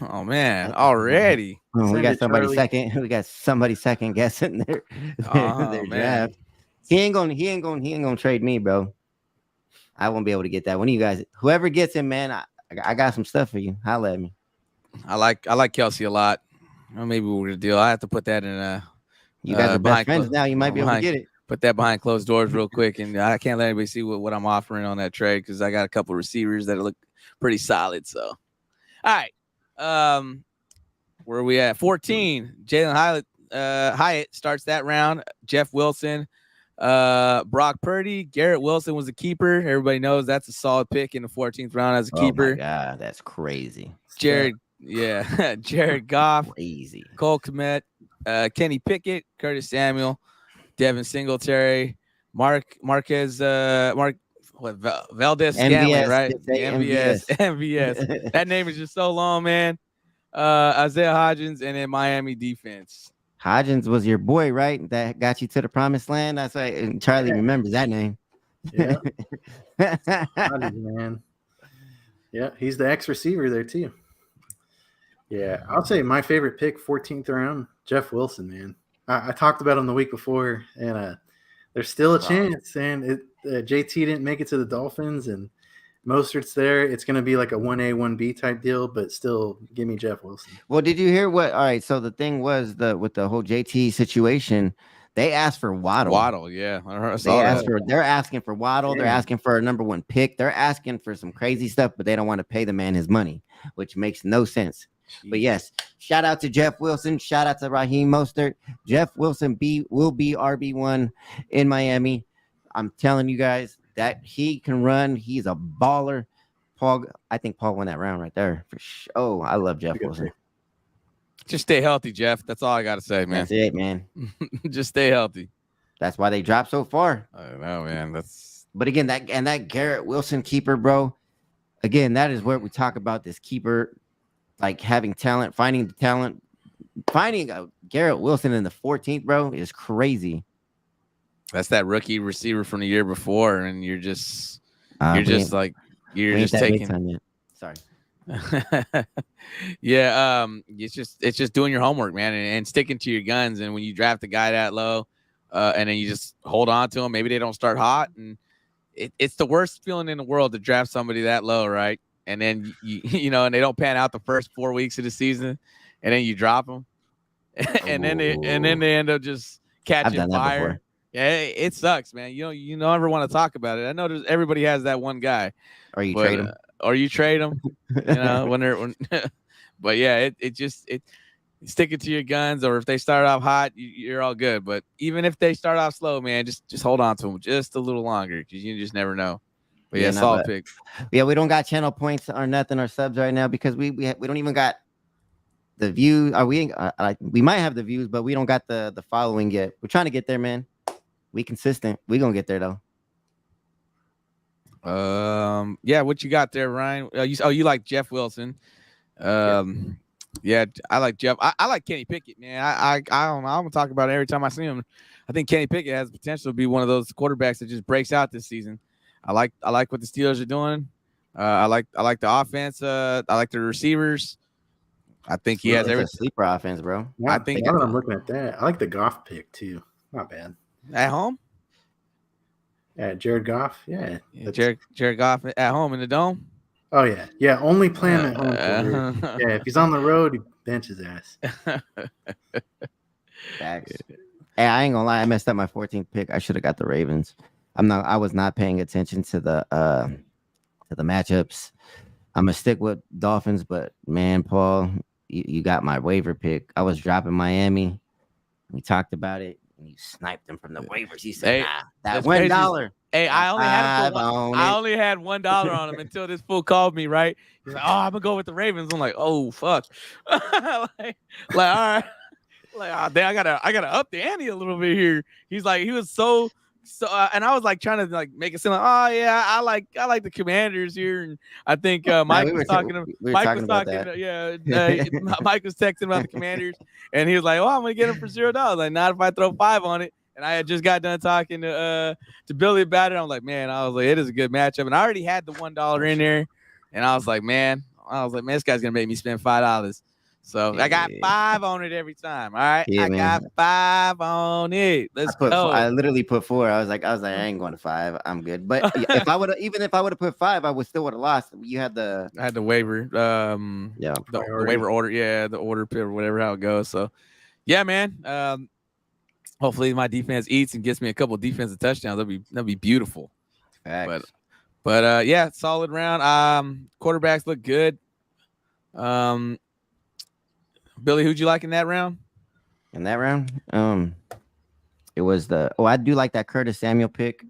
Oh man, already. We got somebody second guessing their draft. He ain't gonna trade me, bro. I won't be able to get that. One of you guys, whoever gets him, man, I got some stuff for you. Holla at me. I like Kelce a lot. Well, maybe we're gonna deal. I have to put that in a. You guys are best friends now. You might be able to get it. Put that behind closed doors real quick, and I can't let anybody see what I'm offering on that trade because I got a couple of receivers that look pretty solid. So, all right, where are we at? 14. Jalen Hyatt starts that round. Jeff Wilson, Brock Purdy, Garrett Wilson was a keeper. Everybody knows that's a solid pick in the 14th round as a keeper. Oh my God, that's crazy. Jared Goff, crazy. Cole Kmet, Kenny Pickett, Curtis Samuel, Devin Singletary, Valdez Scanlon, right? MVS. That name is just so long, man. Isaiah Hodgins, and then Miami defense. Hodgins was your boy, right? That got you to the promised land. That's right. And Charlie remembers that name. Yeah. Hodgins, man. Yeah, he's the X receiver there too. Yeah, I'll say my favorite pick, 14th round, Jeff Wilson, man. I talked about him the week before, and there's still a chance. And JT didn't make it to the Dolphins, and Mostert's there. It's going to be like a 1A, 1B type deal, but still give me Jeff Wilson. Well, did you hear what? All right, so the thing was with the whole JT situation, they asked for Waddle. Waddle, yeah. They're asking for Waddle. Yeah. They're asking for a number one pick. They're asking for some crazy stuff, but they don't want to pay the man his money, which makes no sense. Jeez. But yes, shout out to Jeff Wilson. Shout out to Raheem Mostert. Jeff Wilson will be RB1 in Miami. I'm telling you guys that he can run. He's a baller. I think Paul won that round right there for sure. Oh, I love Jeff Wilson. Just stay healthy, Jeff. That's all I got to say, man. That's it, man. Just stay healthy. That's why they dropped so far. I know, man. But again, that Garrett Wilson keeper, bro. Again, that is where we talk about this keeper. Like having talent, finding the talent, finding Garrett Wilson in the 14th, bro, is crazy. That's that rookie receiver from the year before, and you're just taking. Sorry. Yeah, it's just doing your homework, man, and sticking to your guns. And when you draft a guy that low, and then you just hold on to him, maybe they don't start hot, and it's the worst feeling in the world to draft somebody that low, right? And then and they don't pan out the first 4 weeks of the season, and then you drop them, and then they end up just catching fire. Yeah, it sucks, man. You never want to talk about it. I know everybody has that one guy, or you trade him, but yeah, it just stick it to your guns, or if they start off hot, you're all good. But even if they start off slow, man, just hold on to them just a little longer because you just never know. But yeah, solid pick. Yeah, we don't got channel points or nothing or subs right now because we don't even got the views. Are we? We might have the views, but we don't got the following yet. We're trying to get there, man. We consistent. We gonna get there though. Yeah, what you got there, Ryan? You like Jeff Wilson? Yeah, I like Jeff. I like Kenny Pickett, man. I don't know. I'm gonna talk about it every time I see him. I think Kenny Pickett has the potential to be one of those quarterbacks that just breaks out this season. I like what the Steelers are doing. I like the offense. I like the receivers. I think he has a sleeper offense, bro. Yeah, I think I'm looking at that. I like the Goff pick too. Not bad. At home? Yeah, Jared Goff. Yeah, Jared Goff at home in the dome. Oh yeah. Only play him at home. Yeah, if he's on the road, he bench his ass. Facts. Hey, I ain't gonna lie. I messed up my 14th pick. I should have got the Ravens. I was not paying attention to the matchups. I'm gonna stick with Dolphins, but man, Paul, you got my waiver pick. I was dropping Miami. We talked about it. And you sniped them from the waivers. You said, "Nah, that $1." Hey, I only had $1 on him until this fool called me. Right? He's like, "Oh, I'm gonna go with the Ravens." I'm like, "Oh, fuck!" like, all right. Like, oh, damn, I gotta up the ante a little bit here. He was so, and I was like trying to like make it seem like, oh yeah, I like the Commanders here, and I think Mike was talking about that. Mike was texting about the Commanders, and he was like, oh, I'm gonna get him for $0. Like, not if I throw 5 on it. And I had just got done talking to Billy about it. I'm like, man, it is a good matchup, and I already had the $1 in there, and I was like, man, this guy's gonna make me spend $5. So I got 5 on it every time. All right. I got 5 on it. Let's go. I literally put 4. I was like, I ain't going to 5. I'm good. But if I would have put 5, I would still lost. You had I had the waiver. The waiver order. Yeah, the order or whatever, how it goes. So yeah, man. Hopefully my defense eats and gets me a couple of defensive touchdowns. That'd be beautiful. Facts. But yeah, solid round. Quarterbacks look good. Billy, who'd you like in that round? In that round, it was I do like that Curtis Samuel pick.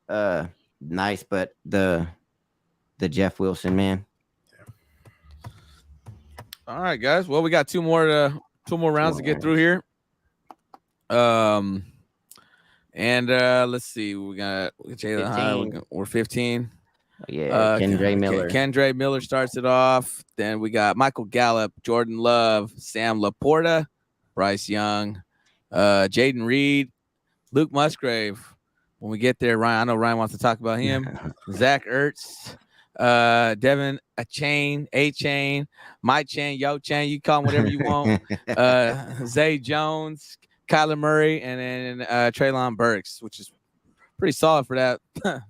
Nice, but the Jeff Wilson, man. All right, guys. Well, we got two more rounds to get through here. And let's see. We got Jalen High. We're 15. Yeah, Kendre Miller. Kendre Miller starts it off. Then we got Michael Gallup, Jordan Love, Sam Laporta, Bryce Young, Jaden Reed, Luke Musgrave. When we get there, Ryan, I know Ryan wants to talk about him. Zach Ertz, Devin A-Chain, My Chain, Yo Chain, you call him whatever you want. Zay Jones, Kyler Murray, and then Treylon Burks, which is pretty solid for that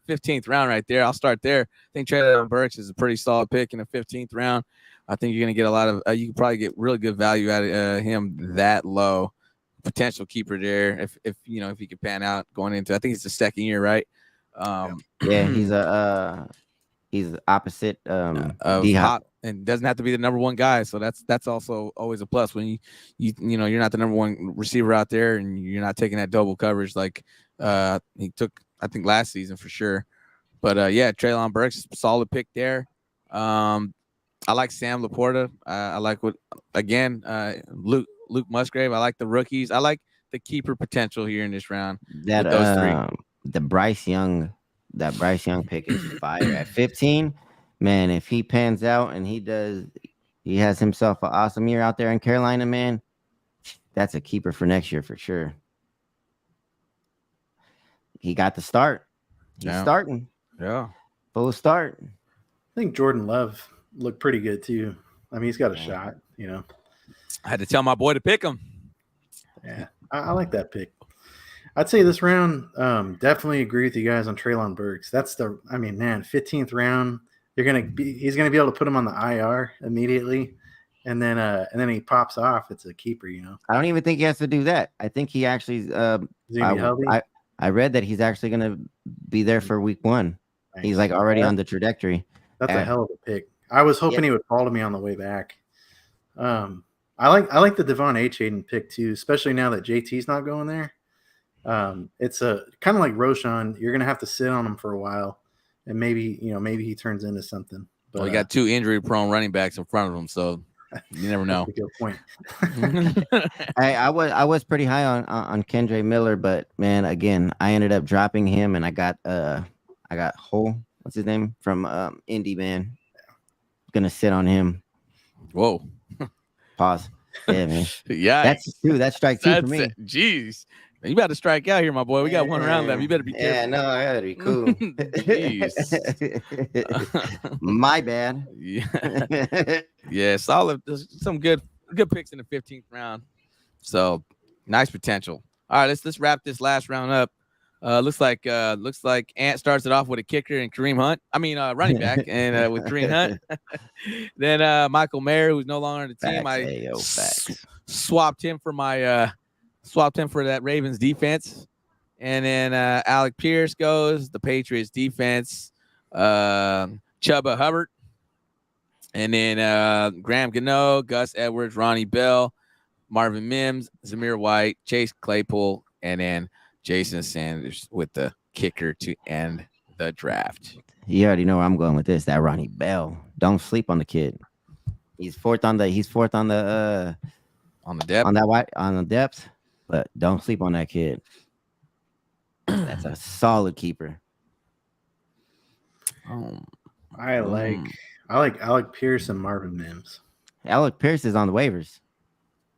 15th round right there. I'll start there. I think Treylon Burks is a pretty solid pick in the 15th round. I think you're going to get a lot of you can probably get really good value out of him that low. Potential keeper there if he could pan out going into. I think it's the second year, right? Yeah, he's opposite D-Hop and doesn't have to be the number one guy. So that's also always a plus when you're not the number one receiver out there and you're not taking that double coverage like he took, I think, last season for sure. But yeah, Treylon Burks, solid pick there. I like Sam Laporta. I like Luke Musgrave. I like the rookies. I like the keeper potential here in this round. That those three. The Bryce Young pick is fire at 15. Man, if he pans out and he has himself an awesome year out there in Carolina, man, that's a keeper for next year for sure. He got the start. He's starting. Yeah. Full start. I think Jordan Love looked pretty good too. I mean, he's got a shot, I had to tell my boy to pick him. Yeah, I like that pick. I'd say this round, definitely agree with you guys on Treylon Burks. 15th round, he's gonna be able to put him on the IR immediately, and then he pops off. It's a keeper, I don't even think he has to do that. I think he actually. I read that he's actually gonna be there for week 1. Nice. He's like already on the trajectory. That's a hell of a pick. I was hoping he would fall to me on the way back. I like the Devon A-Chain pick too, especially now that JT's not going there. It's a kind of like Roshan. You're gonna have to sit on him for a while, and maybe he turns into something. But well, he got 2 injury-prone running backs in front of him, so you never know. That's a good point. I was pretty high on Kendre Miller, but man, again, I ended up dropping him, and I got Hole. What's his name from Indy, man? Gonna sit on him. Whoa. Pause. Yeah, man. Yeah, that's strike 2 for me. Jeez. You better strike out here, my boy. We got 1 round left. You better be careful. Yeah, no, I gotta be cool. My bad. Yeah, solid. There's some good picks in the 15th round. So nice potential. All right, let's wrap this last round up. Looks like Ant starts it off with a kicker and Kareem Hunt. I mean, running back, and with Kareem Hunt. Then Michael Mayer, who's no longer on the team. Swapped him for that Ravens defense. And then Alec Pierce goes, the Patriots defense. Chuba Hubbard. And then Graham Gano, Gus Edwards, Ronnie Bell, Marvin Mims, Zamir White, Chase Claypool, and then Jason Sanders with the kicker to end the draft. You already know where I'm going with this. That Ronnie Bell. Don't sleep on the kid. He's fourth on the depth, but don't sleep on that kid. That's a solid keeper. I like Alec Pierce and Marvin Mims. Alec Pierce is on the waivers.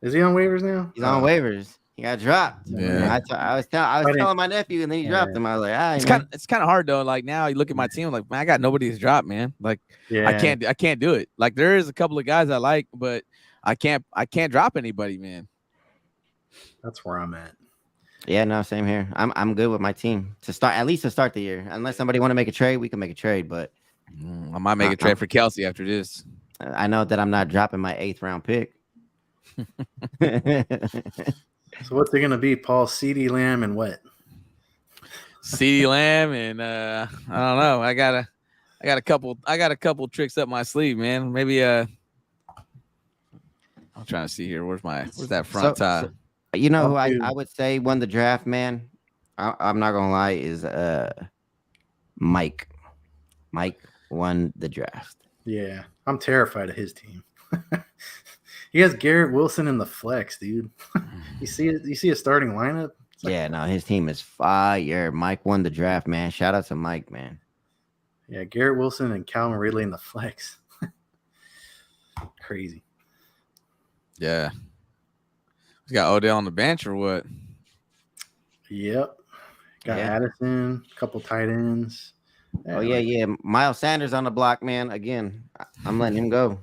Is he on waivers now? He's on waivers. He got dropped. Yeah. I was telling my nephew, and then he dropped him. I was like, it's kind of hard though. Like now, you look at my team, like, man, I got nobody to drop, man. Like, I can't do it. Like there is a couple of guys I like, but I can't drop anybody, man. That's where I'm at. Yeah, no, same here. I'm good with my team to start the year. Unless somebody want to make a trade, we can make a trade. But I might make a trade for Kelsey after this. I know that I'm not dropping my 8th round pick. So what's it gonna be, Paul? CeeDee Lamb and what? CeeDee Lamb and I don't know. I got a couple tricks up my sleeve, man. Maybe I'm trying to see here. Where's that front tie? So, you know who I would say won the draft, man? I'm not gonna lie, is Mike. Mike won the draft. Yeah, I'm terrified of his team. He has Garrett Wilson in the flex, dude. You see a starting lineup? Yeah, no, his team is fire. Mike won the draft, man. Shout out to Mike, man. Yeah, Garrett Wilson and Calvin Ridley in the flex. Crazy. Yeah. He's got Odell on the bench or what? Yep. Got Addison, a couple tight ends. Yeah, Miles Sanders on the block, man. Again, I'm letting him go.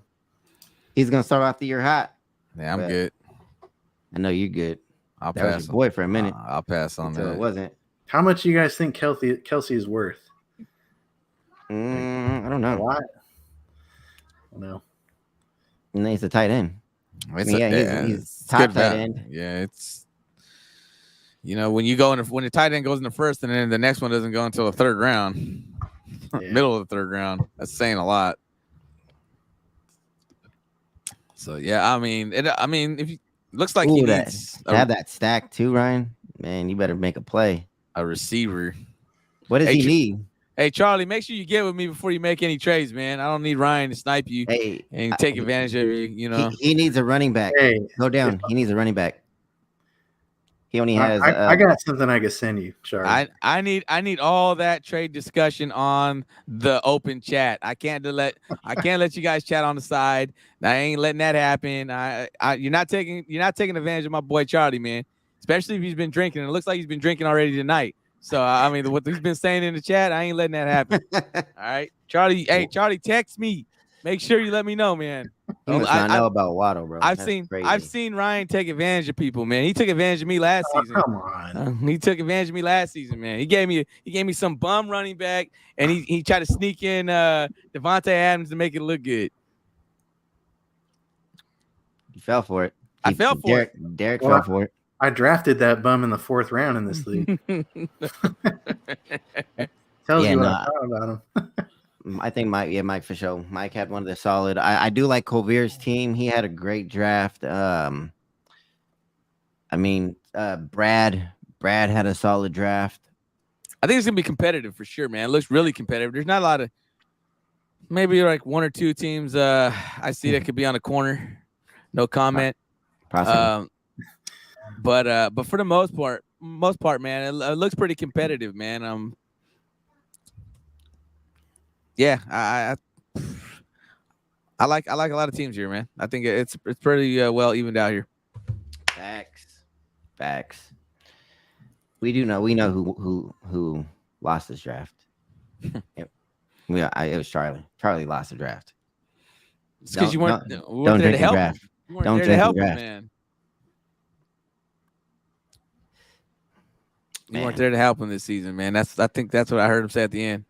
He's gonna start off the year hot. Yeah, I'm good. I know you're good. I'll that pass. Was your boy for a minute. I'll pass on that. It wasn't. How much do you guys think Kelsey is worth? I don't know. Why? No. And he's a tight end. He's top tight end. Yeah, it's when the tight end goes in the first and then the next one doesn't go until the 3rd round, middle of the 3rd round. That's saying a lot. So yeah, I mean, if you looks like he needs to have that stack too, Ryan. Man, you better make a play. A receiver. What does he need? Hey, Charlie, make sure you get with me before you make any trades, man. I don't need Ryan to snipe you and take advantage of you. He needs a running back. Hey, go down. He needs a running back. He only has. I got something I can send you, Charlie. I need all that trade discussion on the open chat. I can't let you guys chat on the side. I ain't letting that happen. You're not taking advantage of my boy Charlie, man. Especially if he's been drinking. It looks like he's been drinking already tonight. So I mean, what he's been saying in the chat, I ain't letting that happen. All right, Charlie. Hey, Charlie, text me. Make sure you let me know, man. He must not know about Waddle, bro. I've seen Ryan take advantage of people, man. He took advantage of me last season. Come on. He took advantage of me last season, man. He gave me some bum running back, and he tried to sneak in Devontae Adams to make it look good. You fell for it. I fell for it. Derek fell for it. I drafted that bum in the 4th round in this league. Tells you what I thought about him. I think Mike for sure. Mike had one of the solid. I do like Covir's team. He had a great draft. Brad had a solid draft. I think it's gonna be competitive for sure, man. It looks really competitive. There's not a lot of, maybe like one or two teams I see that could be on the corner. No comment. But for the most part, man, it looks pretty competitive, man. Yeah, I like a lot of teams here, man. I think it's pretty well evened out here. Facts. We know who lost this draft. It was Charlie. Charlie lost the draft. It's because you weren't don't there to drink help draft. him. You weren't Don't there drink to help him, draft. man. You weren't there to help him this season, man. I think that's what I heard him say at the end.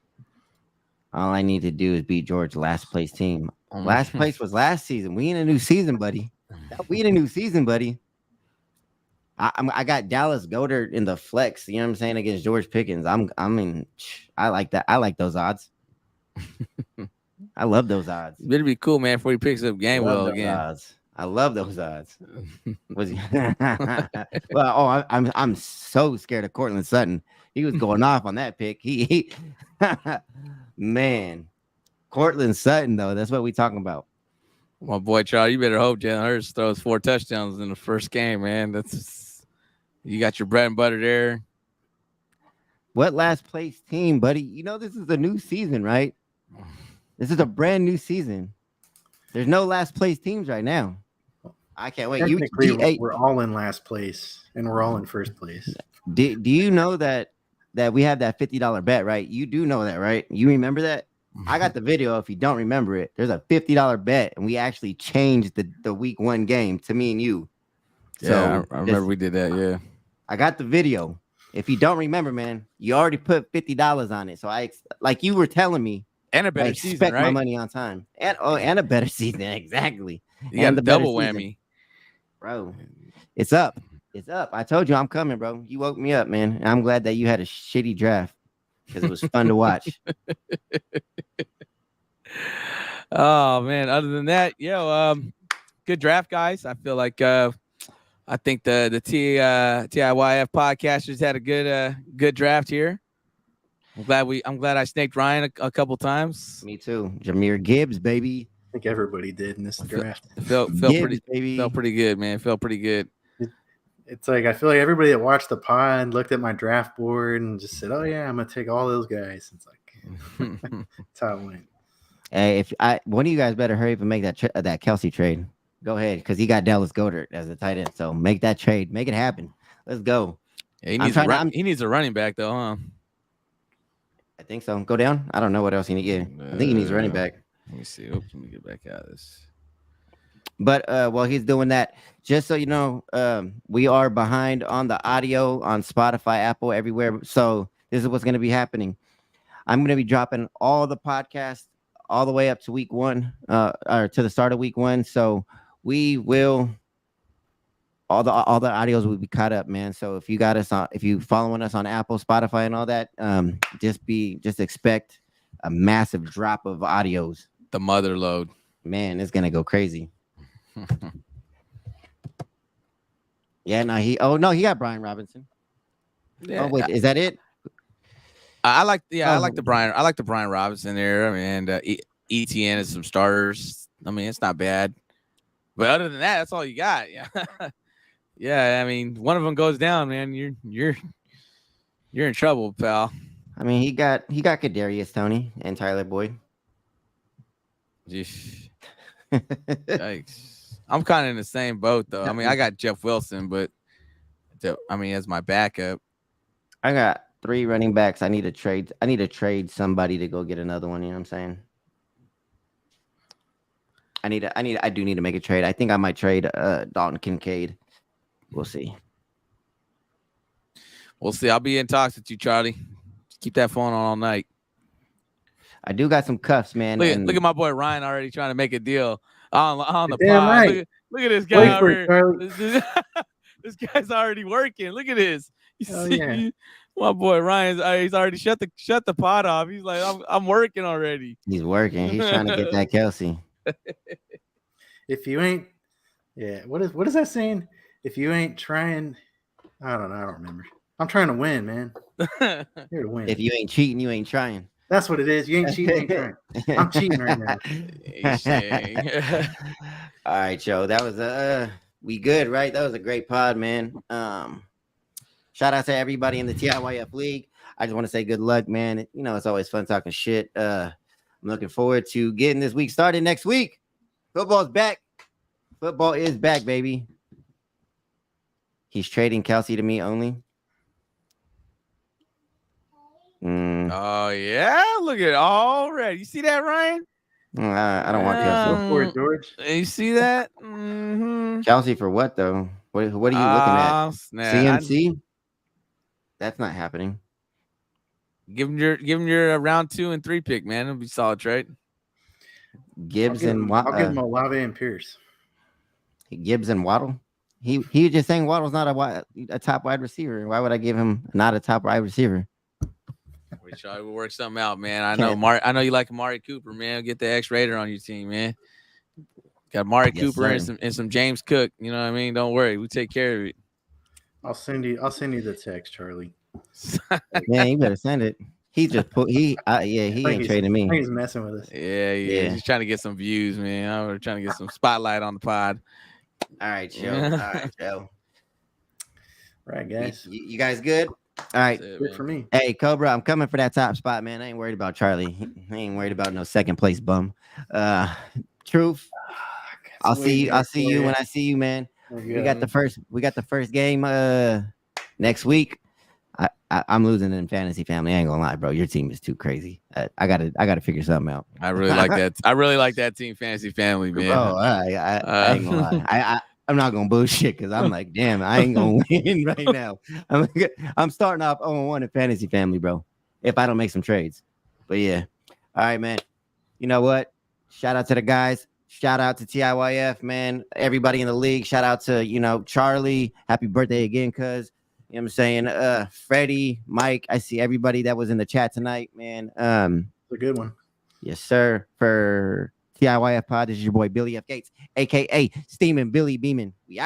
All I need to do is beat George's last place team. Last place was last season. We in a new season, buddy. I got Dallas Goedert in the flex. You know what I'm saying, against George Pickens. I like that. I like those odds. I love those odds. It'd be cool, man, before he picks up Gainwell again. Odds. I love those odds. Well, I'm so scared of Cortland Sutton. He was going off on that pick. He man, Cortland Sutton though. That's what we talking about. My boy Charlie, you better hope Jalen Hurts throws 4 touchdowns in the first game, man. You got your bread and butter there. What last place team, buddy? You know this is a new season, right? This is a brand new season. There's no last place teams right now. I can't wait. We're all in last place, and we're all in first place. Do you know that we have that $50 bet, right? You do know that, right? You remember that? I got the video. If you don't remember it, there's a $50 bet, and we actually changed the week 1 game to me and you. So I remember we did that. Yeah, I got the video. If you don't remember, man, you already put $50 on it. So like you were telling me, and a better expect season, right? my money on time, and a better season, exactly. You got the double whammy, bro. It's up. I told you I'm coming, bro. You woke me up, man. And I'm glad that you had a shitty draft because it was fun to watch. Oh man! Other than that, good draft, guys. I feel like I think the TIYF podcasters had a good draft here. I'm glad I snaked Ryan a couple times. Me too. Jahmyr Gibbs, baby. I think everybody did in this draft. Felt pretty good, man. Felt pretty good. It's like I feel like everybody that watched the pod looked at my draft board and just said, "Oh yeah, I'm gonna take all those guys." It's like that's how it went. Hey, one of you guys better hurry up and make that Kelsey trade. Go ahead, because he got Dallas Goedert as a tight end. So make that trade, make it happen. Let's go. Yeah, he needs a running back though, huh? I think so. Go down. I don't know what else he needs. Yeah, I think he needs a running back. Let me see. Oops, let me get back out of this. But while he's doing that, just so you know, we are behind on the audio on Spotify, Apple, everywhere. So this is what's going to be happening. I'm going to be dropping all the podcasts all the way up to week 1, or to the start of week 1. So we will all the audios will be caught up, man. So if you got us on, if you following us on Apple, Spotify, and all that, just expect a massive drop of audios. The mother load, man, it's gonna go crazy. Yeah, no, he got Brian Robinson. Yeah. Oh wait, is that it? I like the Brian Robinson there. I mean, and ETN is some starters. I mean, it's not bad. But other than that, that's all you got. Yeah. Yeah, I mean, one of them goes down, man. You're in trouble, pal. I mean, he got Kadarius Toney and Tyler Boyd. Yikes. I'm kind of in the same boat though. I mean, I got Jeff Wilson, but as my backup. I got 3 running backs. I need to trade somebody to go get another one. You know what I'm saying? I do need to make a trade. I think I might trade Dalton Kincaid. We'll see. I'll be in talks with you, Charlie. Keep that phone on all night. I do got some cuffs, man. Look at my boy Ryan already trying to make a deal on the pod. Right. Look at this guy over here. This guy's already working. Look at this. My boy Ryan's he's already shut the pod off. He's like, I'm working already. He's working. He's trying to get that Kelsey. If you ain't, what is that saying? If you ain't trying, I don't know. I don't remember. I'm trying to win, man. Here to win. If you ain't cheating, you ain't trying. That's what it is. You ain't cheating, you ain't trying. I'm cheating right now. All right, Joe. That was we good, right? That was a great pod, man. Shout out to everybody in the TIYF League. I just want to say good luck, man. You know, it's always fun talking shit. I'm looking forward to getting this week started next week. Football's back. Football is back, baby. He's trading Kelsey to me only. Oh yeah, look at it already. You see that, Ryan? I don't want Kelsey. For George. You see that? Mm-hmm. Kelsey for what though? What are you looking at? CMC? That's not happening. Give him your round 2 and 3 pick, man. It'll be solid trade. Gibbs I'll give him Olave and Pierce. Gibbs and Waddle. He was just saying Waddle's not a top wide receiver. Why would I give him not a top wide receiver? We try to work something out, man. I know you like Amari Cooper, man. Get the X-Rater on your team, man. Got Amari Cooper and some James Cook. You know what I mean? Don't worry, we take care of it. I'll send you the text, Charlie. Man, you better send it. He just he ain't trading me. He's messing with us. Yeah. He's trying to get some views, man. We're trying to get some spotlight on the pod. All right, Joe. Right, guys. You guys good? All right. Good for me. Hey, Cobra, I'm coming for that top spot, man. I ain't worried about Charlie. I ain't worried about no second place bum. Truth. I'll see you when I see you, man. We got the first game next week. I'm losing in fantasy family. I ain't gonna lie, bro. Your team is too crazy. I gotta figure something out. I really like that. I really like that team fantasy family, man. Bro, I ain't gonna lie. I'm not gonna bullshit because I'm like, damn, I ain't gonna win right now. I'm starting off 0-1 in fantasy family, bro. If I don't make some trades, but yeah. All right, man. You know what? Shout out to the guys. Shout out to TIYF, man. Everybody in the league. Shout out to Charlie. Happy birthday again, cuz. You know what I'm saying? Freddie, Mike, I see everybody that was in the chat tonight, man. It's a good one. Yes, sir. For TIYF Pod, this is your boy Billy F. Gates, aka Steamin' Billy Beeman. We out.